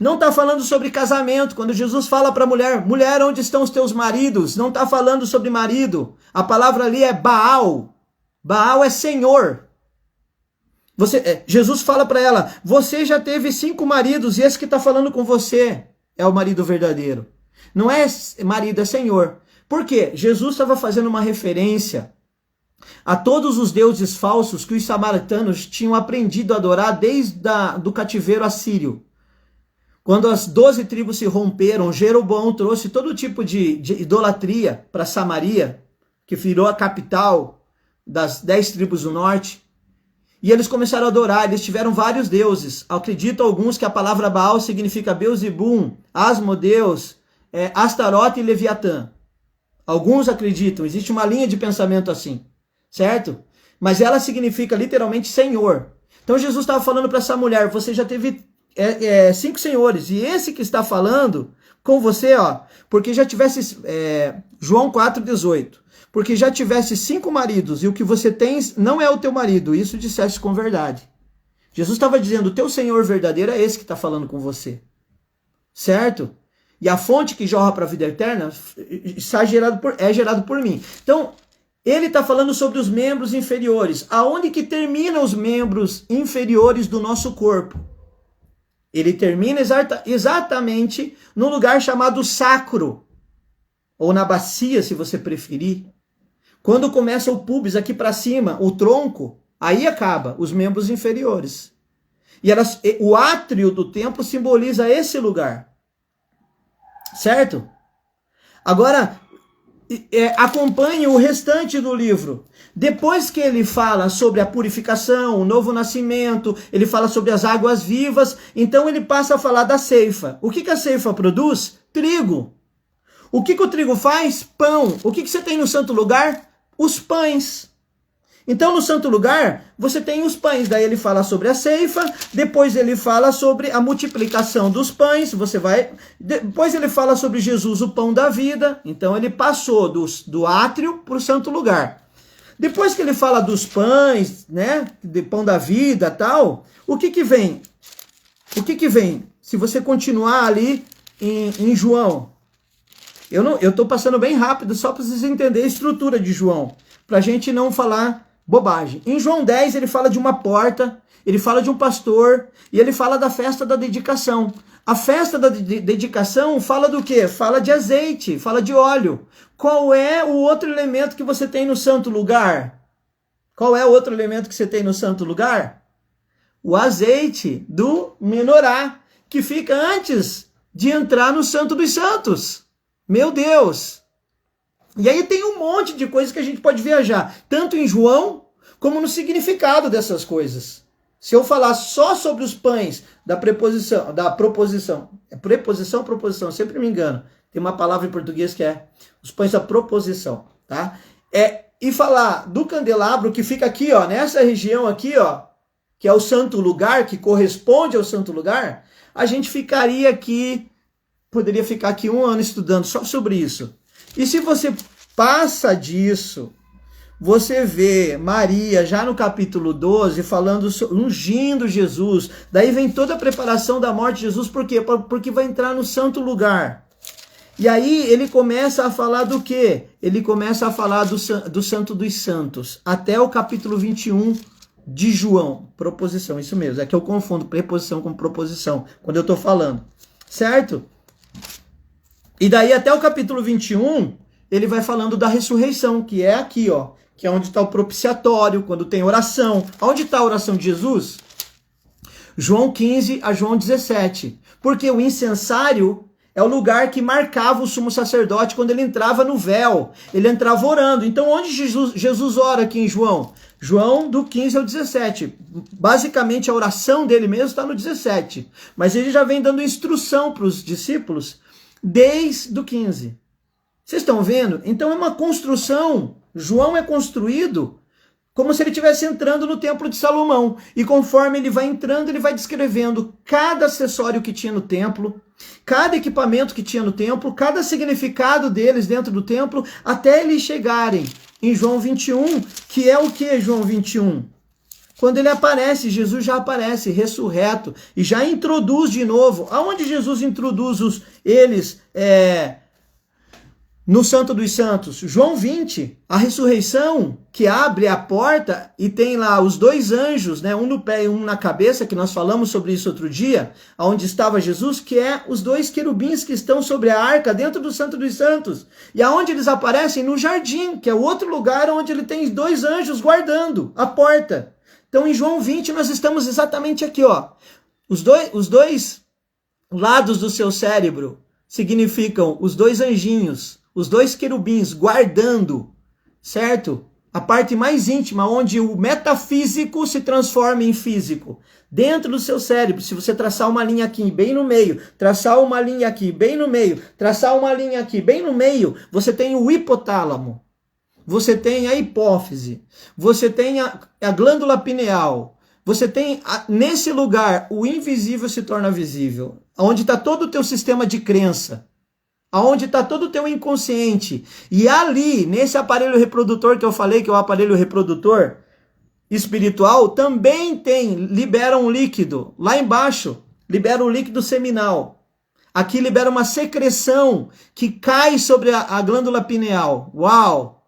Não está falando sobre casamento. Quando Jesus fala para a mulher, mulher, onde estão os teus maridos? Não está falando sobre marido. A palavra ali é Baal. Baal é senhor. Jesus fala para ela, você já teve 5 maridos e esse que está falando com você é o marido verdadeiro. Não é marido, é senhor. Por quê? Jesus estava fazendo uma referência a todos os deuses falsos que os samaritanos tinham aprendido a adorar desde do cativeiro assírio. Quando as 12 tribos se romperam, Jeroboão trouxe todo tipo de idolatria para Samaria, que virou a capital das 10 tribos do norte. E eles começaram a adorar, eles tiveram vários deuses. Acreditam alguns que a palavra Baal significa Beelzebum, Asmodeus, Astarote e Leviatã. Alguns acreditam, existe uma linha de pensamento assim, certo? Mas ela significa literalmente senhor. Então Jesus estava falando para essa mulher, você já teve 5 senhores, e esse que está falando com você, porque já tivesse, João 4,18, porque já tivesse 5 maridos, e o que você tem não é o teu marido, isso disseste com verdade. Jesus estava dizendo, o teu Senhor verdadeiro é esse que está falando com você, certo? E a fonte que jorra para a vida eterna é gerado por mim. Então, ele está falando sobre os membros inferiores. Aonde que terminam os membros inferiores do nosso corpo? Ele termina exatamente no lugar chamado sacro, ou na bacia, se você preferir. Quando começa o pubis aqui para cima, o tronco, aí acaba os membros inferiores. E o átrio do templo simboliza esse lugar. Certo? Agora, acompanhe o restante do livro. Depois que ele fala sobre a purificação, o novo nascimento, ele fala sobre as águas vivas, então ele passa a falar da ceifa. O que a ceifa produz? Trigo. O que o trigo faz? Pão. O que você tem no santo lugar? Os pães. Então, no santo lugar, você tem os pães. Daí ele fala sobre a ceifa, depois ele fala sobre a multiplicação dos pães, depois ele fala sobre Jesus, o pão da vida. Então, ele passou do átrio para o santo lugar. Depois que ele fala dos pães, né, de pão da vida e tal, o que vem? O que vem? Se você continuar ali em João, eu estou passando bem rápido, só para vocês entenderem a estrutura de João, para a gente não falar bobagem. Em João 10 ele fala de uma porta, ele fala de um pastor e ele fala da festa da dedicação. A festa da dedicação fala do quê? Fala de azeite, fala de óleo. Qual é o outro elemento que você tem no santo lugar? Qual é o outro elemento que você tem no santo lugar? O azeite do menorá, que fica antes de entrar no Santo dos Santos. Meu Deus! E aí tem um monte de coisas que a gente pode viajar, tanto em João, como no significado dessas coisas. Se eu falar só sobre os pães da proposição, proposição, sempre me engano. Tem uma palavra em português que é os pães da proposição, tá? E falar do candelabro que fica aqui, nessa região aqui, que é o santo lugar, que corresponde ao santo lugar, a gente poderia ficar aqui 1 ano estudando só sobre isso. E se você passa disso, você vê Maria já no capítulo 12 falando, ungindo Jesus. Daí vem toda a preparação da morte de Jesus. Por quê? Porque vai entrar no santo lugar. E aí ele começa a falar do quê? Ele começa a falar do Santo dos Santos. Até o capítulo 21 de João. Proposição, isso mesmo. É que eu confundo preposição com proposição quando eu estou falando. Certo? E daí até o capítulo 21, ele vai falando da ressurreição, que é aqui, que é onde está o propiciatório, quando tem oração. Onde está a oração de Jesus? João 15 a João 17. Porque o incensário é o lugar que marcava o sumo sacerdote quando ele entrava no véu. Ele entrava orando. Então, onde Jesus ora aqui em João? João do 15 ao 17. Basicamente, a oração dele mesmo está no 17. Mas ele já vem dando instrução para os discípulos desde o 15. Vocês estão vendo? Então é uma construção. João é construído como se ele estivesse entrando no templo de Salomão. E conforme ele vai entrando, ele vai descrevendo cada acessório que tinha no templo, cada equipamento que tinha no templo, cada significado deles dentro do templo, até eles chegarem em João 21, que é o que João 21? Quando ele aparece, Jesus já aparece ressurreto e já introduz de novo. Aonde Jesus introduz eles no Santo dos Santos? João 20, a ressurreição que abre a porta e tem lá os dois anjos, né, um no pé e um na cabeça, que nós falamos sobre isso outro dia, onde estava Jesus, que é os dois querubins que estão sobre a arca dentro do Santo dos Santos. E aonde eles aparecem? No jardim, que é o outro lugar onde ele tem dois anjos guardando a porta. Então em João 20 nós estamos exatamente aqui, ó. Os dois lados do seu cérebro significam os dois anjinhos, os dois querubins guardando, certo? A parte mais íntima, onde o metafísico se transforma em físico. Dentro do seu cérebro, se você traçar uma linha aqui bem no meio, traçar uma linha aqui bem no meio, traçar uma linha aqui bem no meio, você tem o hipotálamo, você tem a hipófise, você tem a glândula pineal, você tem, nesse lugar, o invisível se torna visível, onde está todo o teu sistema de crença, onde está todo o teu inconsciente. E ali, nesse aparelho reprodutor que eu falei, que é o aparelho reprodutor espiritual, também libera um líquido. Lá embaixo, libera um líquido seminal. Aqui libera uma secreção que cai sobre a glândula pineal. Uau!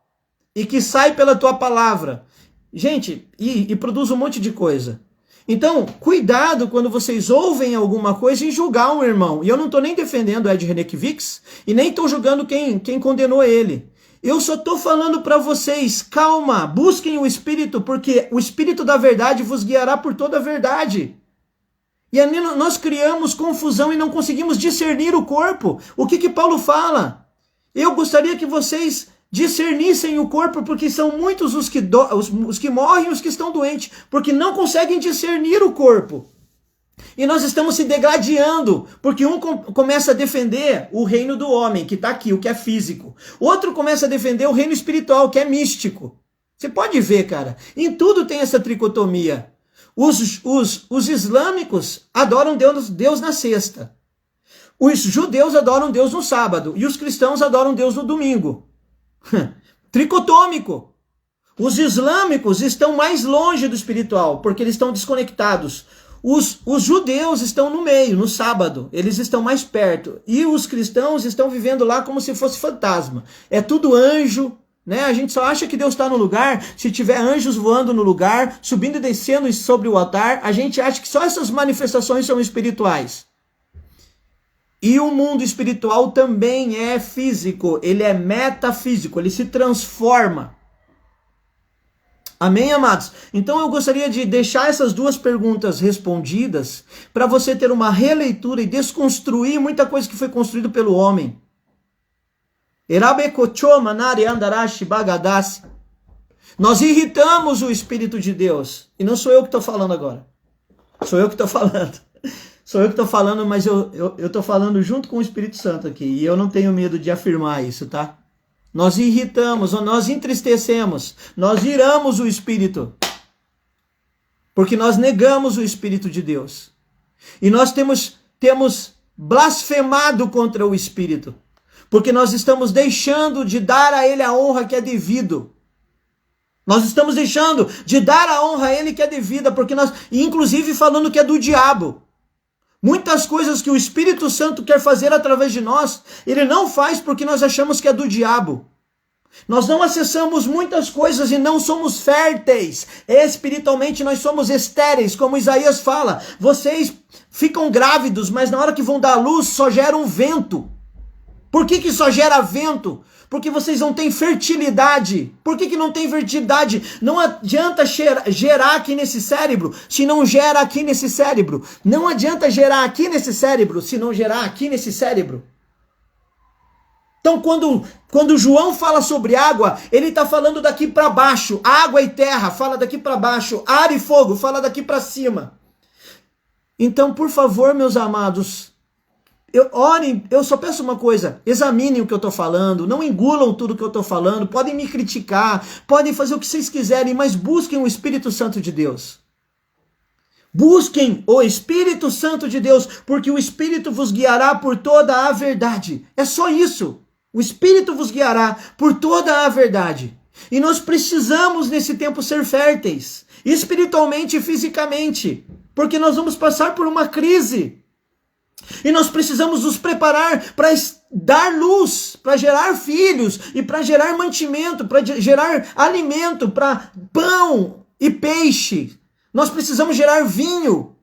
E que sai pela tua palavra. Gente, e produz um monte de coisa. Então, cuidado quando vocês ouvem alguma coisa em julgar um irmão. E eu não estou nem defendendo Ed Renekiewicz e nem estou julgando quem condenou ele. Eu só estou falando para vocês, calma, busquem o Espírito, porque o Espírito da verdade vos guiará por toda a verdade. E ali nós criamos confusão e não conseguimos discernir o corpo. O que Paulo fala? Eu gostaria que vocês discernissem o corpo, porque são muitos os que morrem e os que estão doentes, porque não conseguem discernir o corpo. E nós estamos se degradando, porque um começa a defender o reino do homem, que está aqui, o que é físico. Outro começa a defender o reino espiritual, que é místico. Você pode ver, cara, em tudo tem essa tricotomia. Os islâmicos adoram Deus na sexta. Os judeus adoram Deus no sábado. E os cristãos adoram Deus no domingo. Tricotômico. Os islâmicos estão mais longe do espiritual, porque eles estão desconectados. Os judeus estão no meio, no sábado. Eles estão mais perto. E os cristãos estão vivendo lá como se fosse fantasma. É tudo anjo, né? A gente só acha que Deus está no lugar se tiver anjos voando no lugar, subindo e descendo sobre o altar. A gente acha que só essas manifestações são espirituais. E o mundo espiritual também é físico, ele é metafísico, ele se transforma. Amém, amados? Então eu gostaria de deixar essas duas perguntas respondidas para você ter uma releitura e desconstruir muita coisa que foi construída pelo homem. Nós irritamos o Espírito de Deus. E não sou eu que estou falando agora. Sou eu que estou falando. Sou eu que estou falando, mas eu estou falando junto com o Espírito Santo aqui. E eu não tenho medo de afirmar isso, tá? Nós irritamos, nós entristecemos, nós iramos o Espírito. Porque nós negamos o Espírito de Deus. E nós temos blasfemado contra o Espírito. Porque nós estamos deixando de dar a Ele a honra que é devido. Nós estamos deixando de dar a honra a Ele que é devida, porque nós, inclusive falando que é do diabo. Muitas coisas que o Espírito Santo quer fazer através de nós, Ele não faz porque nós achamos que é do diabo. Nós não acessamos muitas coisas e não somos férteis. Espiritualmente nós somos estéreis, como Isaías fala. Vocês ficam grávidos, mas na hora que vão dar à luz só gera um vento. Por que só gera vento? Porque vocês não têm fertilidade. Por que não tem fertilidade? Não adianta gerar aqui nesse cérebro se não gera aqui nesse cérebro. Não adianta gerar aqui nesse cérebro se não gerar aqui nesse cérebro. Então quando João fala sobre água, ele está falando daqui para baixo. Água e terra, fala daqui para baixo. Ar e fogo, fala daqui para cima. Então, por favor, meus amados, orem, eu só peço uma coisa, examinem o que eu estou falando, não engulam tudo o que eu estou falando, podem me criticar, podem fazer o que vocês quiserem, mas busquem o Espírito Santo de Deus. Busquem o Espírito Santo de Deus, porque o Espírito vos guiará por toda a verdade. É só isso. O Espírito vos guiará por toda a verdade. E nós precisamos nesse tempo ser férteis, espiritualmente e fisicamente, porque nós vamos passar por uma crise. E nós precisamos nos preparar para dar luz, para gerar filhos e para gerar mantimento, para gerar alimento, para pão e peixe. Nós precisamos gerar vinho.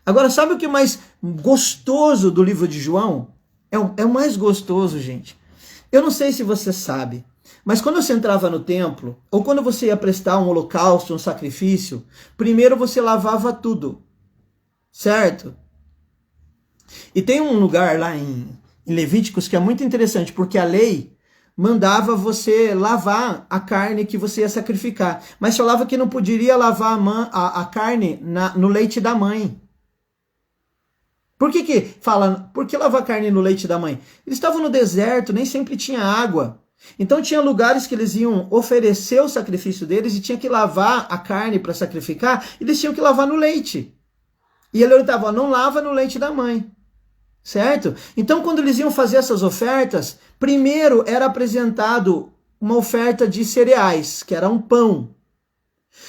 Agora, sabe o que é mais gostoso do livro de João? É o mais gostoso, gente. Eu não sei se você sabe, mas quando você entrava no templo, ou quando você ia prestar um holocausto, um sacrifício, primeiro você lavava tudo, certo? E tem um lugar lá em Levíticos que é muito interessante, porque a lei mandava você lavar a carne que você ia sacrificar, mas falava que não poderia lavar a carne no leite da mãe. Por que lavar carne no leite da mãe? Eles estavam no deserto, nem sempre tinha água. Então tinha lugares que eles iam oferecer o sacrifício deles e tinha que lavar a carne para sacrificar, e eles tinham que lavar no leite. E ele orientava, não lava no leite da mãe. Certo? Então quando eles iam fazer essas ofertas, primeiro era apresentado uma oferta de cereais, que era um pão.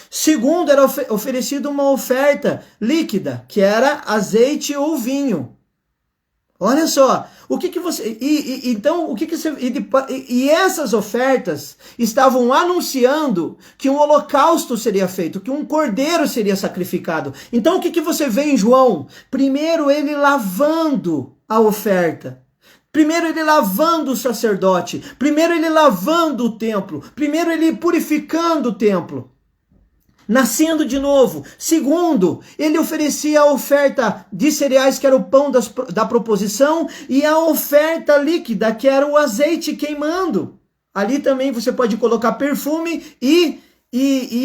Segundo, era oferecido uma oferta líquida, que era azeite ou vinho. Olha só, o que você... Então, o que você... E essas ofertas estavam anunciando que um holocausto seria feito, que um cordeiro seria sacrificado. Então, o que você vê em João? Primeiro, ele lavando a oferta. Primeiro ele lavando o sacerdote. Primeiro ele lavando o templo. Primeiro ele purificando o templo. Nascendo de novo. Segundo, ele oferecia a oferta de cereais, que era o pão da proposição, e a oferta líquida, que era o azeite queimando. Ali também você pode colocar perfume e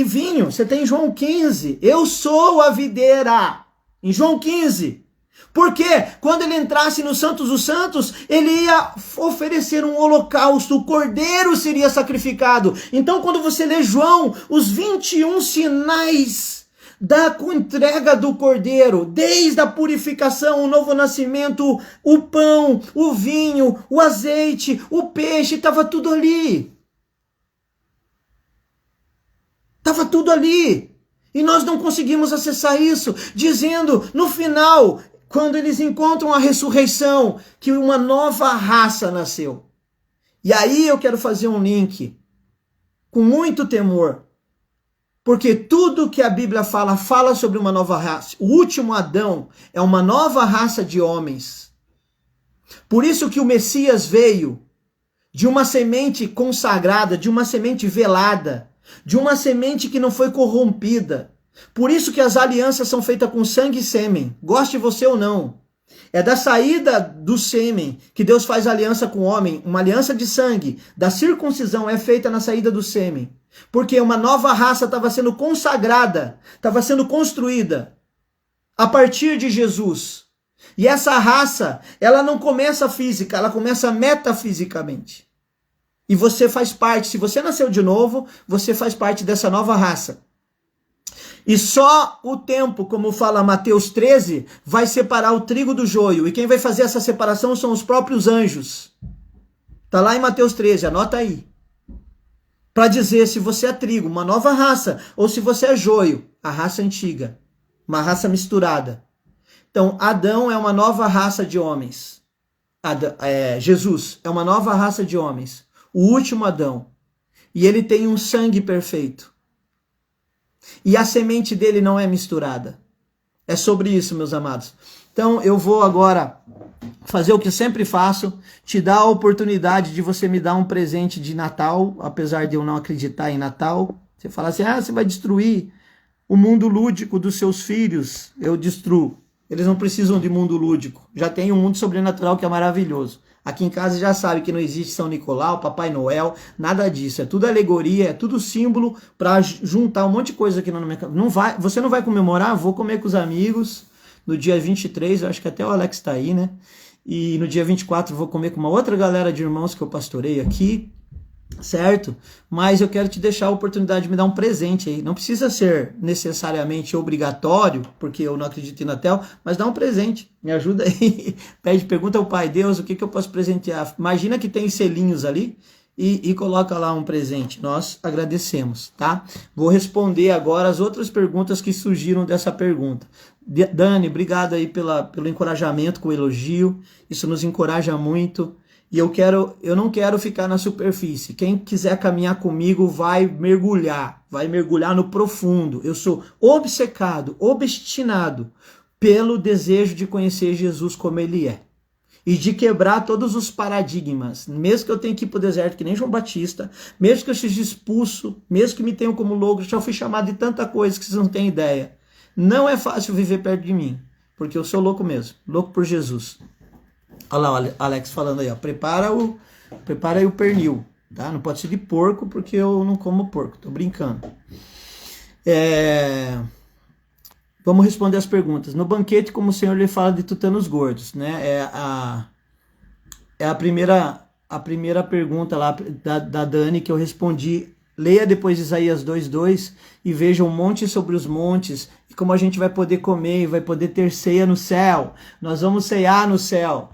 vinho. Você tem João 15. Eu sou a videira. Em João 15. Porque quando ele entrasse no Santos dos Santos, ele ia oferecer um holocausto, o cordeiro seria sacrificado. Então quando você lê João, os 21 sinais da entrega do cordeiro, desde a purificação, o novo nascimento, o pão, o vinho, o azeite, o peixe, estava tudo ali. Estava tudo ali. E nós não conseguimos acessar isso, dizendo no final... Quando eles encontram a ressurreição, que uma nova raça nasceu. E aí eu quero fazer um link com muito temor. Porque tudo que a Bíblia fala sobre uma nova raça. O último Adão é uma nova raça de homens. Por isso que o Messias veio de uma semente consagrada, de uma semente velada, de uma semente que não foi corrompida. Por isso que as alianças são feitas com sangue e sêmen, goste você ou não. É da saída do sêmen que Deus faz aliança com o homem, uma aliança de sangue. Da circuncisão é feita na saída do sêmen. Porque uma nova raça estava sendo consagrada, estava sendo construída a partir de Jesus. E essa raça, ela não começa física, ela começa metafisicamente. E você faz parte, se você nasceu de novo, você faz parte dessa nova raça. E só o tempo, como fala Mateus 13, vai separar o trigo do joio. E quem vai fazer essa separação são os próprios anjos. Está lá em Mateus 13, anota aí. Para dizer se você é trigo, uma nova raça, ou se você é joio, a raça antiga, uma raça misturada. Então, Adão é uma nova raça de homens. Jesus é uma nova raça de homens. O último Adão. E ele tem um sangue perfeito. E a semente dele não é misturada. É sobre isso, meus amados. Então eu vou agora fazer o que eu sempre faço, te dar a oportunidade de você me dar um presente de Natal, apesar de eu não acreditar em Natal. Você fala assim, você vai destruir o mundo lúdico dos seus filhos. Eu destruo. Eles não precisam de mundo lúdico. Já tem um mundo sobrenatural que é maravilhoso. Aqui em casa já sabe que não existe São Nicolau, Papai Noel, nada disso. É tudo alegoria, é tudo símbolo para juntar um monte de coisa aqui na minha casa. Você não vai comemorar? Vou comer com os amigos no dia 23, eu acho que até o Alex está aí, né? E no dia 24 vou comer com uma outra galera de irmãos que eu pastorei aqui, certo? Mas eu quero te deixar a oportunidade de me dar um presente aí. Não precisa ser necessariamente obrigatório, porque eu não acredito em Natal, mas dá um presente. Me ajuda aí. Pergunta ao Pai Deus o que eu posso presentear. Imagina que tem selinhos ali e coloca lá um presente. Nós agradecemos, tá? Vou responder agora as outras perguntas que surgiram dessa pergunta. Dani, obrigado aí pelo encorajamento, com o elogio. Isso nos encoraja muito. E eu não quero ficar na superfície. Quem quiser caminhar comigo vai mergulhar no profundo. Eu sou obcecado, obstinado pelo desejo de conhecer Jesus como ele é. E de quebrar todos os paradigmas. Mesmo que eu tenha que ir para o deserto, que nem João Batista, mesmo que eu seja expulso, mesmo que me tenham como louco, já fui chamado de tanta coisa que vocês não têm ideia. Não é fácil viver perto de mim, porque eu sou louco mesmo, louco por Jesus. Olha lá o Alex falando aí, ó, prepara aí o pernil, tá? Não pode ser de porco, porque eu não como porco, tô brincando. Vamos responder as perguntas. No banquete, como o Senhor lhe fala de tutanos gordos, né? É a primeira pergunta lá da Dani que eu respondi. Leia depois Isaías 2:2 e veja um monte sobre os montes e como a gente vai poder comer e vai poder ter ceia no céu. Nós vamos ceiar no céu.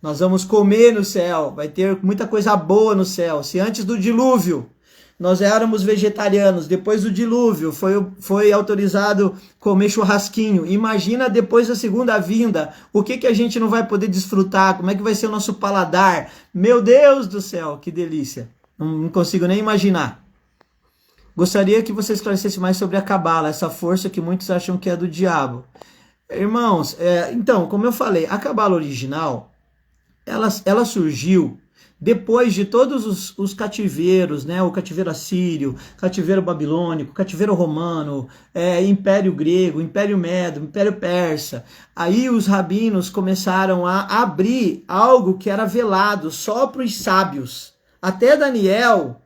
Nós vamos comer no céu. Vai ter muita coisa boa no céu. Se antes do dilúvio nós éramos vegetarianos, depois do dilúvio foi autorizado comer churrasquinho. Imagina depois da segunda vinda, o que a gente não vai poder desfrutar, como é que vai ser o nosso paladar. Meu Deus do céu, que delícia. Não consigo nem imaginar. Gostaria que você esclarecesse mais sobre a Cabala, essa força que muitos acham que é do diabo. Irmãos, então, como eu falei, a Cabala original, ela surgiu depois de todos os cativeiros, né? O cativeiro assírio, cativeiro babilônico, cativeiro romano, Império grego, Império medo, Império persa. Aí os rabinos começaram a abrir algo que era velado só para os sábios. Até Daniel,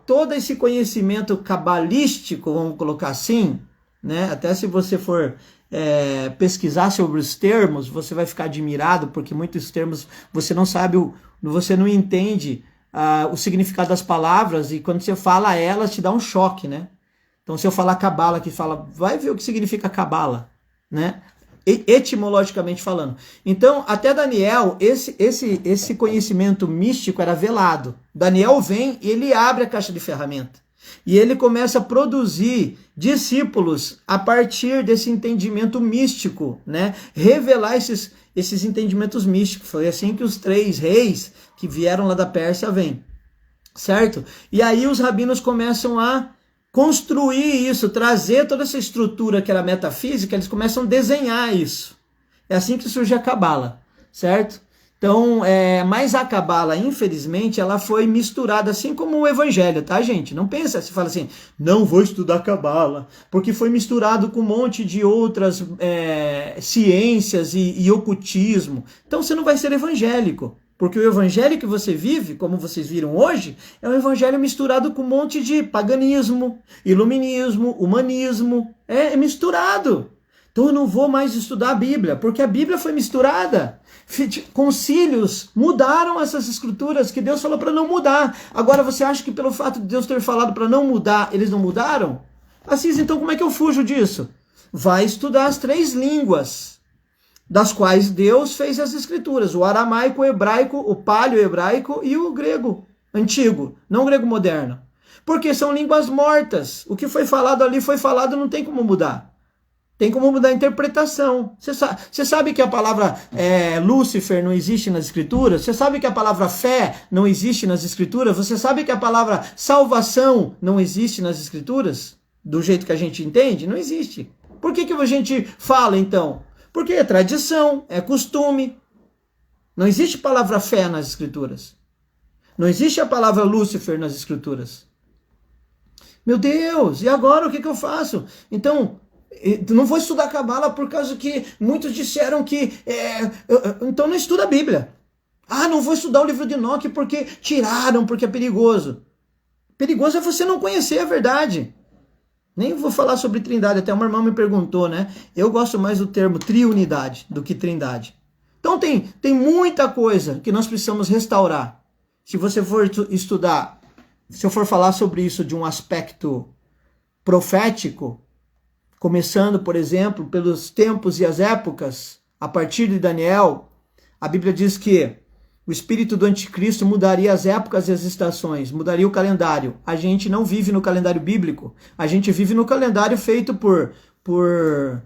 todo esse conhecimento cabalístico, vamos colocar assim, né? Até se você for pesquisar sobre os termos, você vai ficar admirado, porque muitos termos você não sabe, você não entende o significado das palavras, e quando você fala elas, te dá um choque, né? Então, se eu falar cabala, vai ver o que significa cabala, né? Etimologicamente falando. Então, até Daniel, esse conhecimento místico era velado. Daniel vem e ele abre a caixa de ferramenta. E ele começa a produzir discípulos a partir desse entendimento místico, né? Revelar esses entendimentos místicos. Foi assim que os 3 reis que vieram lá da Pérsia vêm, certo? E aí os rabinos começam a construir isso, trazer toda essa estrutura que era metafísica, eles começam a desenhar isso. É assim que surge a Cabala, certo? Então, mas a Cabala, infelizmente, ela foi misturada, assim como o Evangelho, tá, gente? Não pensa, se fala assim, não vou estudar Cabala, porque foi misturado com um monte de outras ciências e ocultismo. Então, você não vai ser evangélico, porque o evangelho que você vive, como vocês viram hoje, é um evangelho misturado com um monte de paganismo, iluminismo, humanismo, é misturado. Então, eu não vou mais estudar a Bíblia, porque a Bíblia foi misturada. Concílios mudaram essas escrituras que Deus falou para não mudar. Agora você acha que pelo fato de Deus ter falado para não mudar, eles não mudaram? Assis, então como é que eu fujo disso? Vai estudar as 3 línguas das quais Deus fez as escrituras: o aramaico, o hebraico, o paleo-hebraico e o grego antigo, não o grego moderno. Porque são línguas mortas. O que foi falado ali foi falado, não tem como mudar. Tem como mudar a interpretação. Você sabe que a palavra Lúcifer não existe nas escrituras? Você sabe que a palavra fé não existe nas escrituras? Você sabe que a palavra salvação não existe nas escrituras? Do jeito que a gente entende? Não existe. Por que a gente fala então? Porque é tradição, é costume. Não existe palavra fé nas escrituras. Não existe a palavra Lúcifer nas escrituras. Meu Deus, e agora o que eu faço? Então, não vou estudar Cabala por causa que muitos disseram que... então não estuda a Bíblia. Ah, não vou estudar o livro de Enoque porque tiraram, porque é perigoso. Perigoso é você não conhecer a verdade. Nem vou falar sobre trindade, até uma irmã me perguntou, né? Eu gosto mais do termo triunidade do que trindade. Então tem muita coisa que nós precisamos restaurar. Se você for estudar, se eu for falar sobre isso de um aspecto profético, começando, por exemplo, pelos tempos e as épocas, a partir de Daniel, a Bíblia diz que o espírito do anticristo mudaria as épocas e as estações, mudaria o calendário. A gente não vive no calendário bíblico, a gente vive no calendário feito por por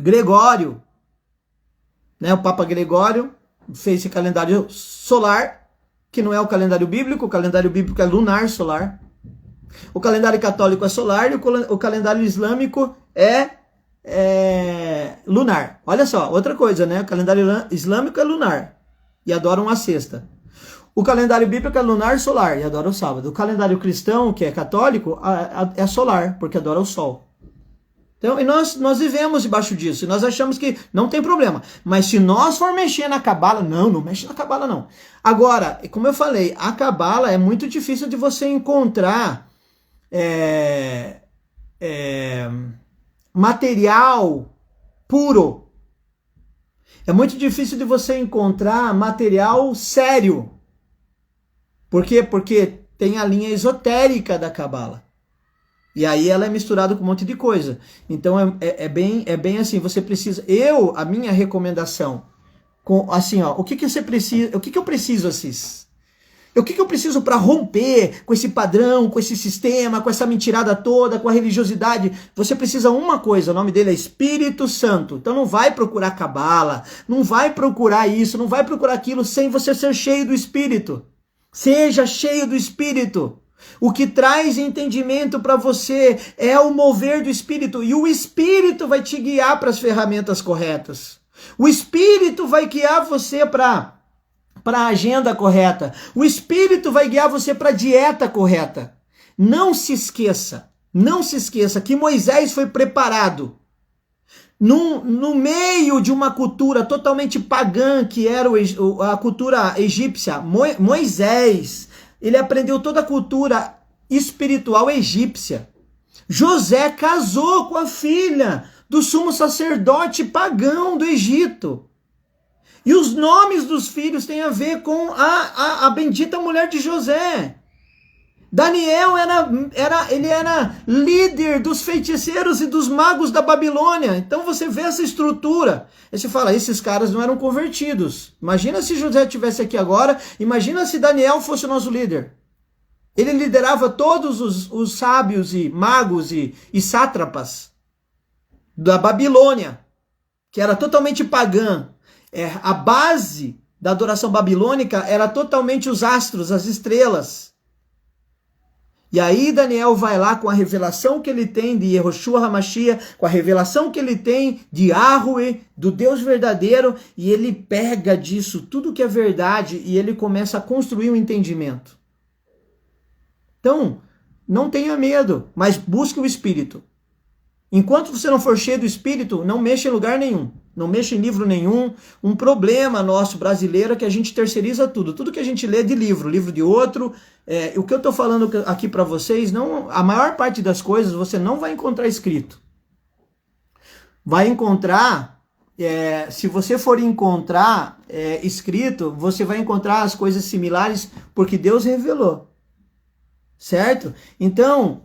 Gregório, né? O Papa Gregório fez esse calendário solar, que não é o calendário bíblico é lunar solar. O calendário católico é solar e o calendário islâmico é lunar. Olha só, outra coisa, né? O calendário islâmico é lunar e adoram a sexta. O calendário bíblico é lunar solar e adora o sábado. O calendário cristão, que é católico, é solar, porque adora o sol. Então, e nós vivemos debaixo disso, e nós achamos que não tem problema. Mas se nós for mexer na cabala, não mexe na cabala não. Agora, como eu falei, a cabala é muito difícil de você encontrar material puro. É muito difícil de você encontrar material sério. Por quê? Porque tem a linha esotérica da cabala. E aí ela é misturada com um monte de coisa. Então é bem assim, você precisa... a minha recomendação, assim, ó, o que você precisa, o que eu preciso, Assis? O que eu preciso para romper com esse padrão, com esse sistema, com essa mentirada toda, com a religiosidade? Você precisa uma coisa, o nome dele é Espírito Santo. Então não vai procurar cabala, não vai procurar isso, não vai procurar aquilo sem você ser cheio do Espírito. Seja cheio do Espírito. O que traz entendimento para você é o mover do Espírito. E o Espírito vai te guiar para as ferramentas corretas. O Espírito vai guiar você para a agenda correta. O Espírito vai guiar você para a dieta correta. Não se esqueça que Moisés foi preparado no meio de uma cultura totalmente pagã, que era a cultura egípcia. Moisés, ele aprendeu toda a cultura espiritual egípcia. José casou com a filha do sumo sacerdote pagão do Egito. E os nomes dos filhos têm a ver com a bendita mulher de José. Daniel ele era líder dos feiticeiros e dos magos da Babilônia. Então você vê essa estrutura. Aí você fala, esses caras não eram convertidos. Imagina se José estivesse aqui agora. Imagina se Daniel fosse o nosso líder. Ele liderava todos os sábios e magos e sátrapas da Babilônia, que era totalmente pagã. A base da adoração babilônica era totalmente os astros, as estrelas. E aí Daniel vai lá com a revelação que ele tem de Yehoshua HaMashiach, com a revelação que ele tem de Yahweh, do Deus verdadeiro, e ele pega disso tudo que é verdade e ele começa a construir um entendimento. Então, não tenha medo, mas busque o Espírito. Enquanto você não for cheio do Espírito, não mexa em lugar nenhum. Não mexa em livro nenhum. Um problema nosso brasileiro é que a gente terceiriza tudo. Tudo que a gente lê é de livro de outro. O que eu estou falando aqui para vocês, a maior parte das coisas você não vai encontrar escrito. Vai encontrar, se você for encontrar escrito, você vai encontrar as coisas similares porque Deus revelou. Certo? Então,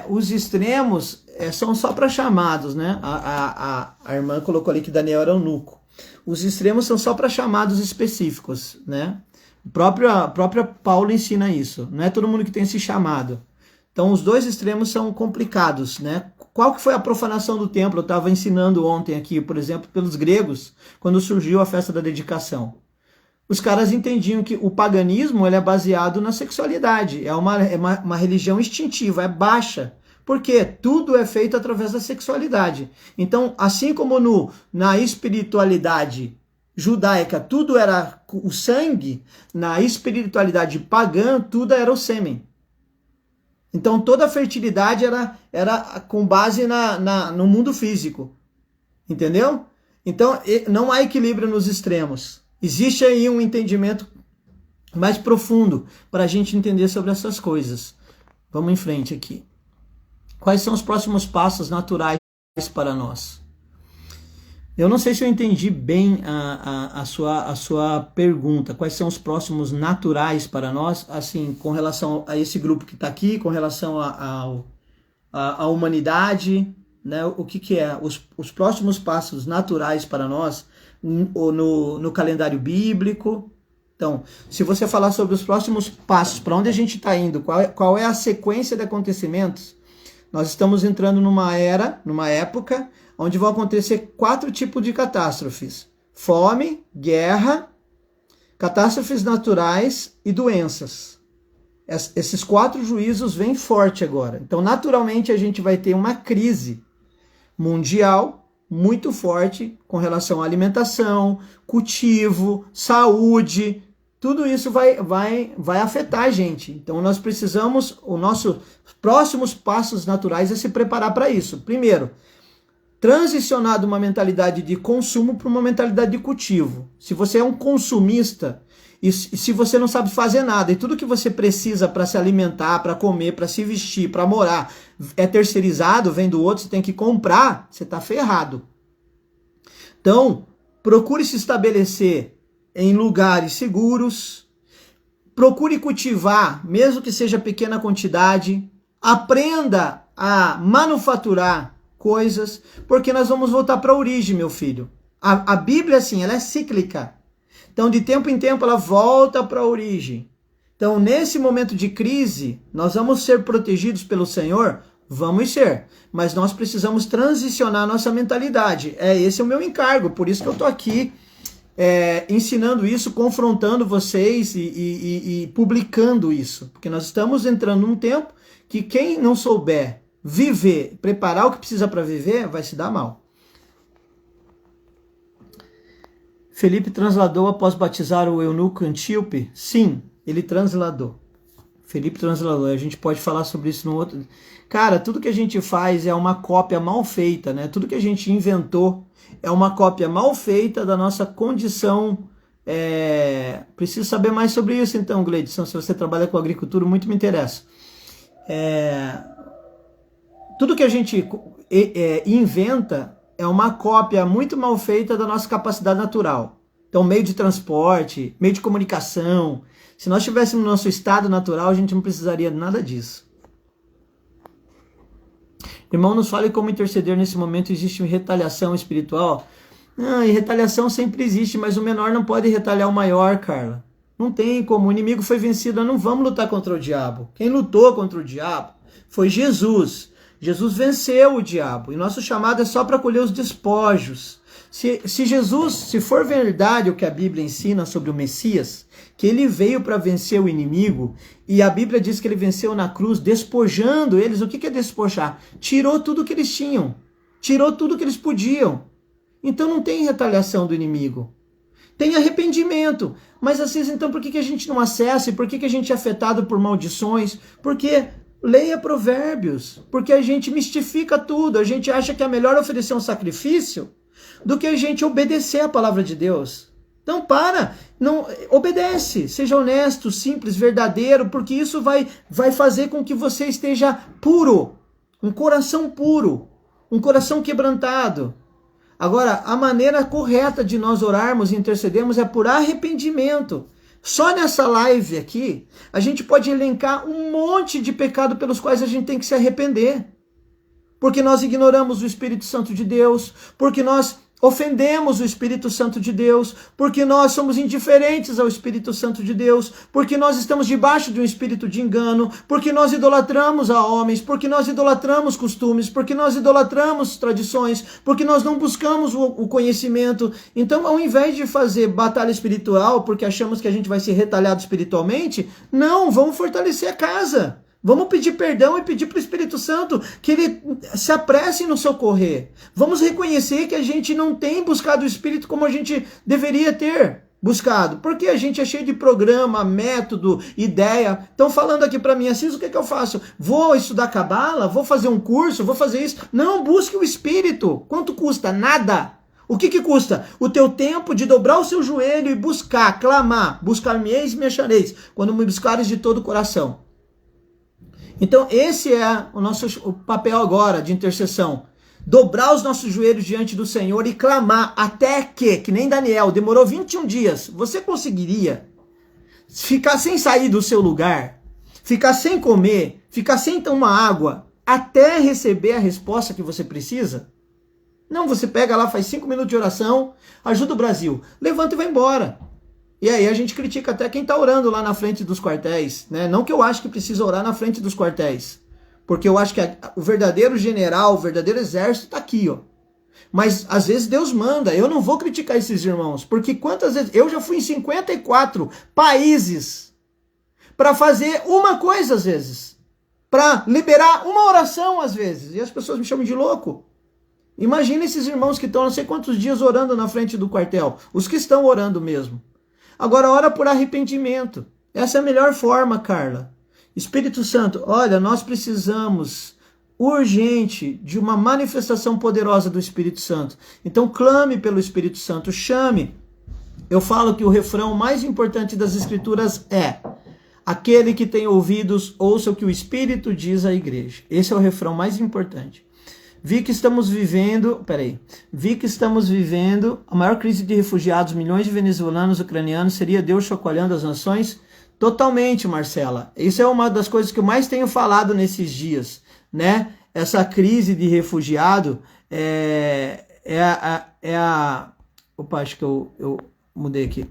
os extremos são só para chamados, né? A irmã colocou ali que Daniel era eunuco. Os extremos são só para chamados específicos, né? O próprio Paulo ensina isso. Não é todo mundo que tem esse chamado. Então, os dois extremos são complicados, né? Qual que foi a profanação do templo? Eu estava ensinando ontem aqui, por exemplo, pelos gregos, quando surgiu a festa da dedicação. Os caras entendiam que o paganismo ele é baseado na sexualidade. É uma religião instintiva, é baixa. Porque tudo é feito através da sexualidade. Então, assim como na espiritualidade judaica tudo era o sangue, na espiritualidade pagã tudo era o sêmen. Então, toda a fertilidade era com base no mundo físico. Entendeu? Então, não há equilíbrio nos extremos. Existe aí um entendimento mais profundo para a gente entender sobre essas coisas. Vamos em frente aqui. Quais são os próximos passos naturais para nós? Eu não sei se eu entendi bem a sua pergunta. Quais são os próximos naturais para nós? Assim, com relação a esse grupo que está aqui, com relação à humanidade, né? O que é? Os próximos passos naturais para nós no calendário bíblico. Então, se você falar sobre os próximos passos, para onde a gente está indo, qual é a sequência de acontecimentos, Nós estamos entrando numa época, onde vão acontecer 4 tipos de catástrofes: fome, guerra, catástrofes naturais e doenças. Esses 4 juízos vêm forte agora. Então, naturalmente, a gente vai ter uma crise mundial muito forte com relação à alimentação, cultivo, saúde. Tudo isso vai afetar a gente. Então, nós precisamos, os nossos próximos passos naturais é se preparar para isso. Primeiro, transicionar de uma mentalidade de consumo para uma mentalidade de cultivo. Se você é um consumista e se você não sabe fazer nada e tudo que você precisa para se alimentar, para comer, para se vestir, para morar é terceirizado, vem do outro, você tem que comprar, você está ferrado. Então, procure se estabelecer em lugares seguros, procure cultivar, mesmo que seja pequena quantidade, aprenda a manufaturar coisas, porque nós vamos voltar para a origem, meu filho. A Bíblia, assim, ela é cíclica. Então, de tempo em tempo, ela volta para a origem. Então, nesse momento de crise, nós vamos ser protegidos pelo Senhor? Vamos ser. Mas nós precisamos transicionar a nossa mentalidade. Esse é o meu encargo, por isso que eu estou aqui ensinando isso, confrontando vocês e publicando isso. Porque nós estamos entrando num tempo que quem não souber viver, preparar o que precisa para viver, vai se dar mal. Felipe transladou após batizar o eunuco Antíope? Sim, ele transladou. Felipe transladou. A gente pode falar sobre isso no outro. Cara, tudo que a gente faz é uma cópia mal feita, né? Tudo que a gente inventou é uma cópia mal feita da nossa condição. Preciso saber mais sobre isso então, Gleidson. Se você trabalha com agricultura, muito me interessa. Tudo que a gente inventa é uma cópia muito mal feita da nossa capacidade natural. Então, meio de transporte, meio de comunicação. Se nós estivéssemos no nosso estado natural, a gente não precisaria de nada disso. Irmão, nos fale como interceder nesse momento. Existe retaliação espiritual? E retaliação sempre existe, mas o menor não pode retalhar o maior, Carla. Não tem como. O inimigo foi vencido. Nós não vamos lutar contra o diabo. Quem lutou contra o diabo foi Jesus. Jesus venceu o diabo. E nosso chamado é só para colher os despojos. Se for verdade o que a Bíblia ensina sobre o Messias, que ele veio para vencer o inimigo, e a Bíblia diz que ele venceu na cruz, despojando eles. O que é despojar? Tirou tudo que eles tinham. Tirou tudo que eles podiam. Então não tem retaliação do inimigo. Tem arrependimento. Mas assim, então por que a gente não acessa? E por que a gente é afetado por maldições? Porque leia Provérbios. Porque a gente mistifica tudo. A gente acha que é melhor oferecer um sacrifício do que a gente obedecer a palavra de Deus. Então não obedece, seja honesto, simples, verdadeiro, porque isso vai fazer com que você esteja puro, um coração puro, um coração quebrantado. Agora, a maneira correta de nós orarmos e intercedermos é por arrependimento. Só nessa live aqui, a gente pode elencar um monte de pecado pelos quais a gente tem que se arrepender. Porque nós ignoramos o Espírito Santo de Deus, porque nós ofendemos o Espírito Santo de Deus, porque nós somos indiferentes ao Espírito Santo de Deus, porque nós estamos debaixo de um espírito de engano, porque nós idolatramos a homens, porque nós idolatramos costumes, porque nós idolatramos tradições, porque nós não buscamos o conhecimento. Então, ao invés de fazer batalha espiritual, porque achamos que a gente vai ser retalhado espiritualmente, não, vamos fortalecer a casa. Vamos pedir perdão e pedir para o Espírito Santo que ele se apresse em nos socorrer. Vamos reconhecer que a gente não tem buscado o Espírito como a gente deveria ter buscado. Porque a gente é cheio de programa, método, ideia. Estão falando aqui para mim, assim, o que eu faço? Vou estudar cabala? Vou fazer um curso? Vou fazer isso? Não, busque o Espírito. Quanto custa? Nada. O que custa? O teu tempo de dobrar o seu joelho e buscar, clamar. Buscar-me-eis e me achareis, quando me buscares de todo o coração. Então esse é o papel agora de intercessão. Dobrar os nossos joelhos diante do Senhor e clamar até que nem Daniel, demorou 21 dias. Você conseguiria ficar sem sair do seu lugar, ficar sem comer, ficar sem tomar água, até receber a resposta que você precisa? Não, você pega lá, faz 5 minutos de oração, ajuda o Brasil, levanta e vai embora. E aí a gente critica até quem está orando lá na frente dos quartéis, né? Não que eu acho que precisa orar na frente dos quartéis, Porque eu acho que o verdadeiro general, o verdadeiro exército está aqui, ó. Mas às vezes Deus manda. Eu não vou criticar esses irmãos, porque quantas vezes eu já fui em 54 países para fazer uma coisa às vezes, para liberar uma oração às vezes, e as pessoas me chamam de louco. Imagina esses irmãos que estão não sei quantos dias orando na frente do quartel, os que estão orando mesmo. Agora ora por arrependimento. Essa é a melhor forma, Carla. Espírito Santo, olha, nós precisamos urgente de uma manifestação poderosa do Espírito Santo. Então clame pelo Espírito Santo, chame. Eu falo que o refrão mais importante das Escrituras é: aquele que tem ouvidos, ouça o que o Espírito diz à igreja. Esse é o refrão mais importante. Vi que estamos vivendo a maior crise de refugiados, milhões de venezuelanos, ucranianos. Seria Deus chacoalhando as nações? Totalmente, Marcela. Isso é uma das coisas que eu mais tenho falado nesses dias, né? Essa crise de refugiado Opa, acho que eu mudei aqui.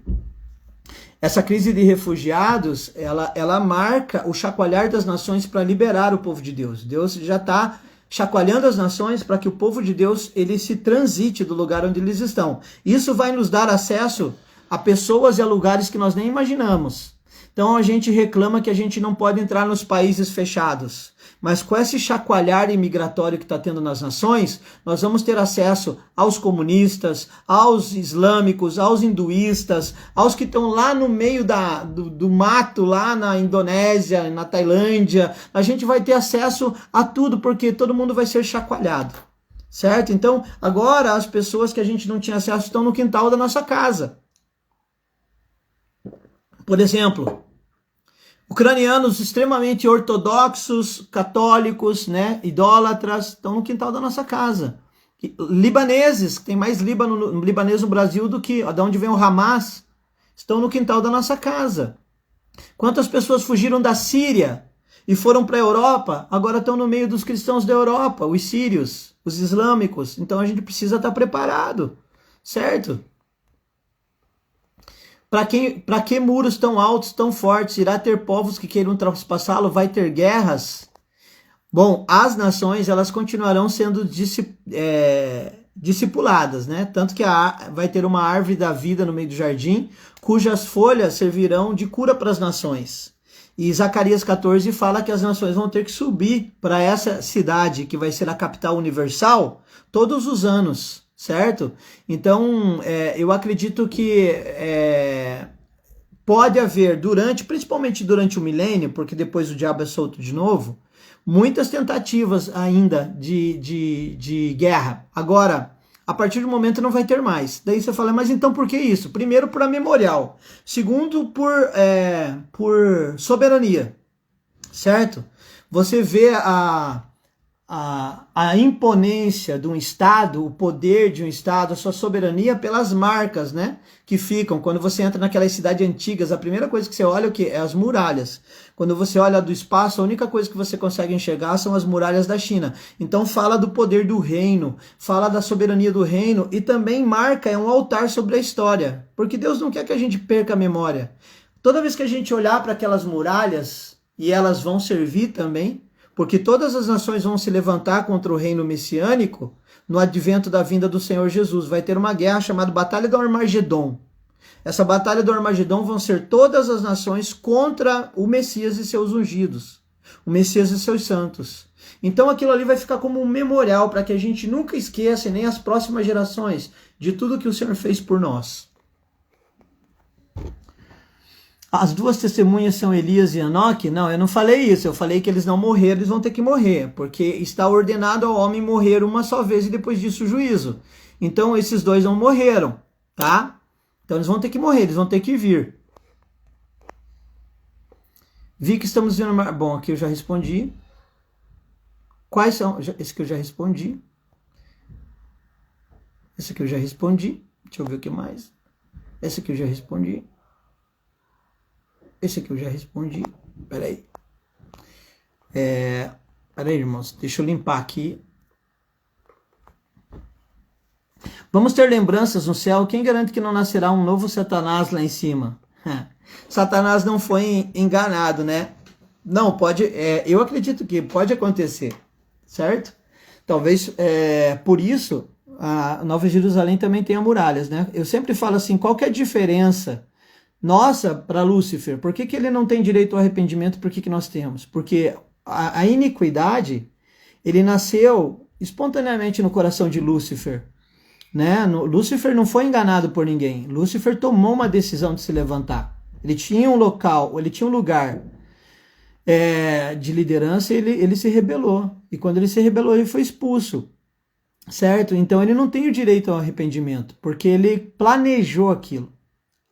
Essa crise de refugiados, ela marca o chacoalhar das nações para liberar o povo de Deus. Deus já está chacoalhando as nações para que o povo de Deus ele se transite do lugar onde eles estão. Isso vai nos dar acesso a pessoas e a lugares que nós nem imaginamos. Então a gente reclama que a gente não pode entrar nos países fechados. Mas com esse chacoalhar imigratório que está tendo nas nações, nós vamos ter acesso aos comunistas, aos islâmicos, aos hinduístas, aos que estão lá no meio do mato, lá na Indonésia, na Tailândia. A gente vai ter acesso a tudo, porque todo mundo vai ser chacoalhado, certo? Então, agora as pessoas que a gente não tinha acesso estão no quintal da nossa casa. Por exemplo, ucranianos extremamente ortodoxos, católicos, né, idólatras, estão no quintal da nossa casa. Libaneses, tem mais libanês no Brasil do que de onde vem o Hamas, estão no quintal da nossa casa. Quantas pessoas fugiram da Síria e foram para a Europa, agora estão no meio dos cristãos da Europa, os sírios, os islâmicos. Então a gente precisa estar preparado, certo? Para que muros tão altos, tão fortes? Irá ter povos que queiram transpassá-lo? Vai ter guerras? Bom, as nações elas continuarão sendo discipuladas, né? Tanto que vai ter uma árvore da vida no meio do jardim, cujas folhas servirão de cura para as nações. E Zacarias 14 fala que as nações vão ter que subir para essa cidade, que vai ser a capital universal, todos os anos. Certo? Então, eu acredito que pode haver, principalmente durante o milênio, porque depois o diabo é solto de novo, muitas tentativas ainda de guerra. Agora, a partir do momento não vai ter mais. Daí você fala, mas então por que isso? Primeiro, por memorial. Segundo, por soberania. Certo? Você vê a imponência de um Estado, o poder de um Estado, a sua soberania pelas marcas, né, que ficam. Quando você entra naquelas cidades antigas, a primeira coisa que você olha é o quê? É as muralhas. Quando você olha do espaço, a única coisa que você consegue enxergar são as muralhas da China. Então fala do poder do reino, fala da soberania do reino e também é um altar sobre a história. Porque Deus não quer que a gente perca a memória. Toda vez que a gente olhar para aquelas muralhas, e elas vão servir também, porque todas as nações vão se levantar contra o reino messiânico no advento da vinda do Senhor Jesus. Vai ter uma guerra chamada Batalha do Armagedon. Essa Batalha do Armagedon vão ser todas as nações contra o Messias e seus ungidos, o Messias e seus santos. Então aquilo ali vai ficar como um memorial para que a gente nunca esqueça, nem as próximas gerações, de tudo que o Senhor fez por nós. As duas testemunhas são Elias e Enoque? Não, eu não falei isso. Eu falei que eles não morreram, eles vão ter que morrer. Porque está ordenado ao homem morrer uma só vez e depois disso o juízo. Então esses dois não morreram, tá? Então eles vão ter que morrer, eles vão ter que vir. Vi que estamos vendo... Bom, aqui eu já respondi. Quais são? Esse aqui eu já respondi. Esse aqui eu já respondi. Deixa eu ver o que mais. Esse aqui eu já respondi. Esse aqui eu já respondi. Peraí. Peraí, irmãos. Deixa eu limpar aqui. Vamos ter lembranças no céu. Quem garante que não nascerá um novo Satanás lá em cima? Satanás não foi enganado, né? Não, pode. Eu acredito que pode acontecer, certo? Talvez por isso a Nova Jerusalém também tenha muralhas, né? Eu sempre falo assim, qual que é a diferença nossa para Lúcifer? Por que ele não tem direito ao arrependimento? Por que nós temos? Porque a iniquidade, ele nasceu espontaneamente no coração de Lúcifer, né? Lúcifer não foi enganado por ninguém. Lúcifer tomou uma decisão de se levantar. Ele tinha um local, ele tinha um lugar de liderança, ele se rebelou. E quando ele se rebelou, ele foi expulso, certo? Então ele não tem o direito ao arrependimento, porque ele planejou aquilo.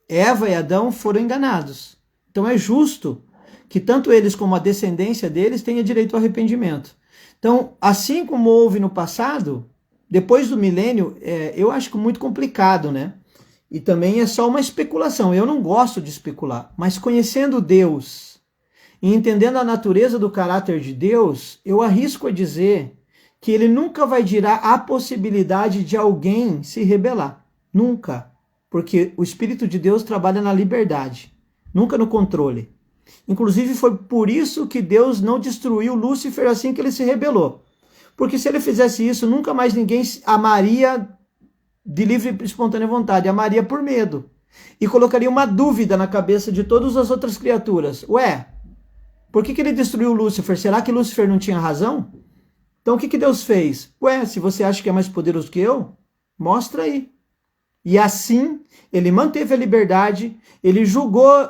Eva e Adão foram enganados. Então é justo que tanto eles como a descendência deles tenham direito ao arrependimento. Então, assim como houve no passado, depois do milênio, eu acho muito complicado, né? E também é só uma especulação. Eu não gosto de especular, mas conhecendo Deus e entendendo a natureza do caráter de Deus, eu arrisco a dizer que ele nunca vai tirar a possibilidade de alguém se rebelar. Nunca. Porque o Espírito de Deus trabalha na liberdade, nunca no controle. Inclusive foi por isso que Deus não destruiu Lúcifer assim que ele se rebelou. Porque se ele fizesse isso, nunca mais ninguém amaria de livre e espontânea vontade, amaria por medo. E colocaria uma dúvida na cabeça de todas as outras criaturas. Ué, por que ele destruiu Lúcifer? Será que Lúcifer não tinha razão? Então o que Deus fez? Ué, se você acha que é mais poderoso que eu, mostra aí. E assim, ele manteve a liberdade, ele julgou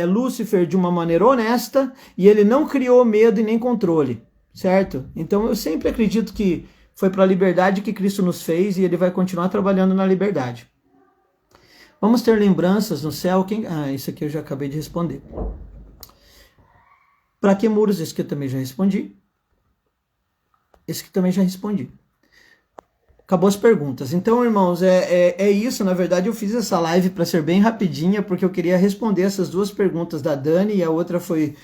Lúcifer de uma maneira honesta e ele não criou medo e nem controle, certo? Então eu sempre acredito que foi para a liberdade que Cristo nos fez e ele vai continuar trabalhando na liberdade. Vamos ter lembranças no céu? Isso aqui eu já acabei de responder. Para que muros? Esse aqui eu também já respondi. Esse aqui também já respondi. Acabou as perguntas. Então, irmãos, é isso. Na verdade, eu fiz essa live para ser bem rapidinha, porque eu queria responder essas duas perguntas da Dani, e a outra foi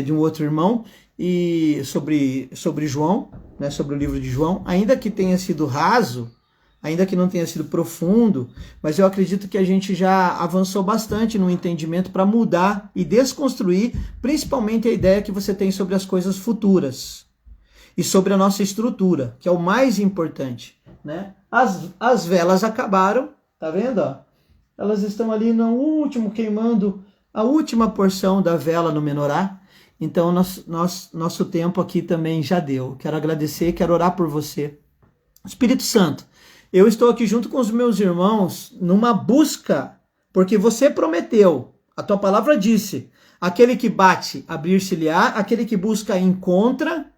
de um outro irmão, e sobre João, né, sobre o livro de João. Ainda que tenha sido raso, ainda que não tenha sido profundo, mas eu acredito que a gente já avançou bastante no entendimento para mudar e desconstruir, principalmente a ideia que você tem sobre as coisas futuras e sobre a nossa estrutura, que é o mais importante. Né? As velas acabaram, tá vendo? Ó? Elas estão ali no último, queimando a última porção da vela no menorá. Então nosso tempo aqui também já deu. Quero agradecer, quero orar por você. Espírito Santo, eu estou aqui junto com os meus irmãos numa busca, porque você prometeu, a tua palavra disse, aquele que bate, abrir-se-lhe-á, aquele que busca, encontra,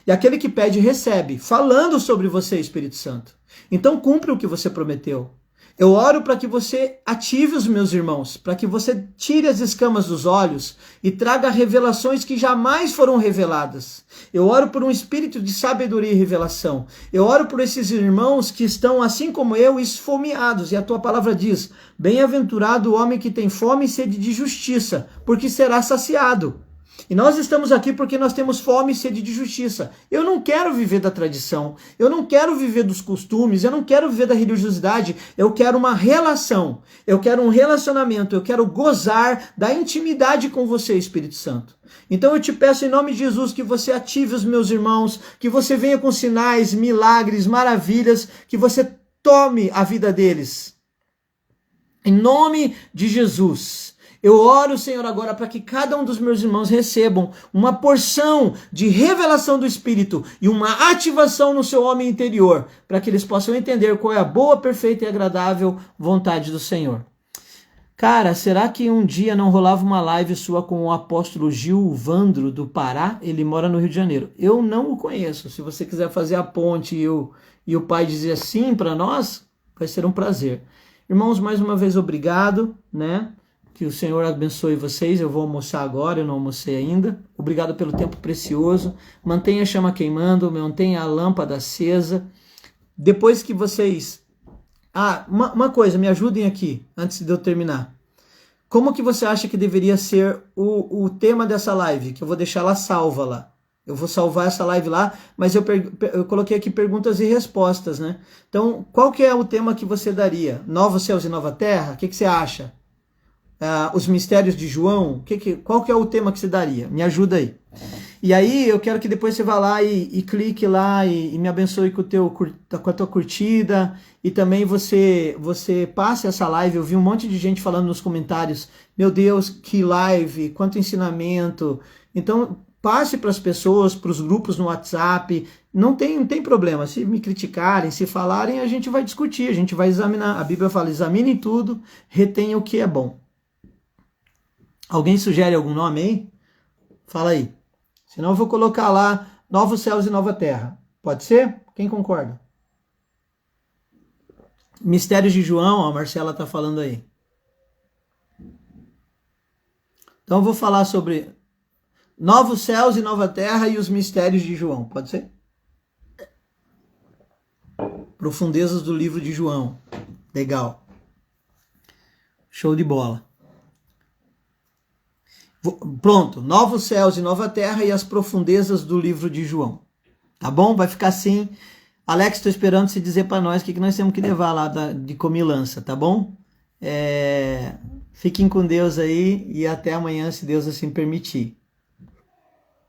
e aquele que pede, recebe, falando sobre você, Espírito Santo. Então cumpre o que você prometeu. Eu oro para que você ative os meus irmãos, para que você tire as escamas dos olhos e traga revelações que jamais foram reveladas. Eu oro por um espírito de sabedoria e revelação. Eu oro por esses irmãos que estão, assim como eu, esfomeados. E a tua palavra diz, bem-aventurado o homem que tem fome e sede de justiça, porque será saciado. E nós estamos aqui porque nós temos fome e sede de justiça. Eu não quero viver da tradição, eu não quero viver dos costumes, eu não quero viver da religiosidade, eu quero uma relação, eu quero um relacionamento, eu quero gozar da intimidade com você, Espírito Santo. Então eu te peço em nome de Jesus que você ative os meus irmãos, que você venha com sinais, milagres, maravilhas, que você tome a vida deles. Em nome de Jesus. Eu oro, Senhor, agora para que cada um dos meus irmãos recebam uma porção de revelação do Espírito e uma ativação no seu homem interior, para que eles possam entender qual é a boa, perfeita e agradável vontade do Senhor. Cara, será que um dia não rolava uma live sua com o apóstolo Gil Vandro do Pará? Ele mora no Rio de Janeiro. Eu não o conheço. Se você quiser fazer a ponte e o pai dizer sim para nós, vai ser um prazer. Irmãos, mais uma vez obrigado, né? Que o Senhor abençoe vocês. Eu vou almoçar agora, eu não almocei ainda. Obrigado pelo tempo precioso. Mantenha a chama queimando, mantenha a lâmpada acesa. Depois que vocês... uma coisa, me ajudem aqui, antes de eu terminar. Como que você acha que deveria ser o tema dessa live? Que eu vou deixar ela salva lá. Eu vou salvar essa live lá, mas eu coloquei aqui perguntas e respostas, né? Então, qual que é o tema que você daria? Novos céus e nova terra? O que você acha? Os mistérios de João, qual que é o tema que você daria? Me ajuda aí. E aí eu quero que depois você vá lá e clique lá e me abençoe com a tua curtida, e também você passe essa live. Eu vi um monte de gente falando nos comentários, meu Deus, que live, quanto ensinamento. Então passe para as pessoas, para os grupos no WhatsApp, não tem problema. Se me criticarem, se falarem, a gente vai discutir, a gente vai examinar. A Bíblia fala, examine tudo, retenha o que é bom. Alguém sugere algum nome aí? Fala aí. Senão eu vou colocar lá Novos Céus e Nova Terra. Pode ser? Quem concorda? Mistérios de João, a Marcela está falando aí. Então eu vou falar sobre Novos Céus e Nova Terra e os Mistérios de João. Pode ser? Profundezas do livro de João. Legal. Show de bola. Pronto, Novos Céus e Nova Terra e as profundezas do livro de João. Tá bom? Vai ficar assim. Alex, estou esperando você dizer para nós o que nós temos que levar lá de comilança, tá bom? Fiquem com Deus aí e até amanhã, se Deus assim permitir.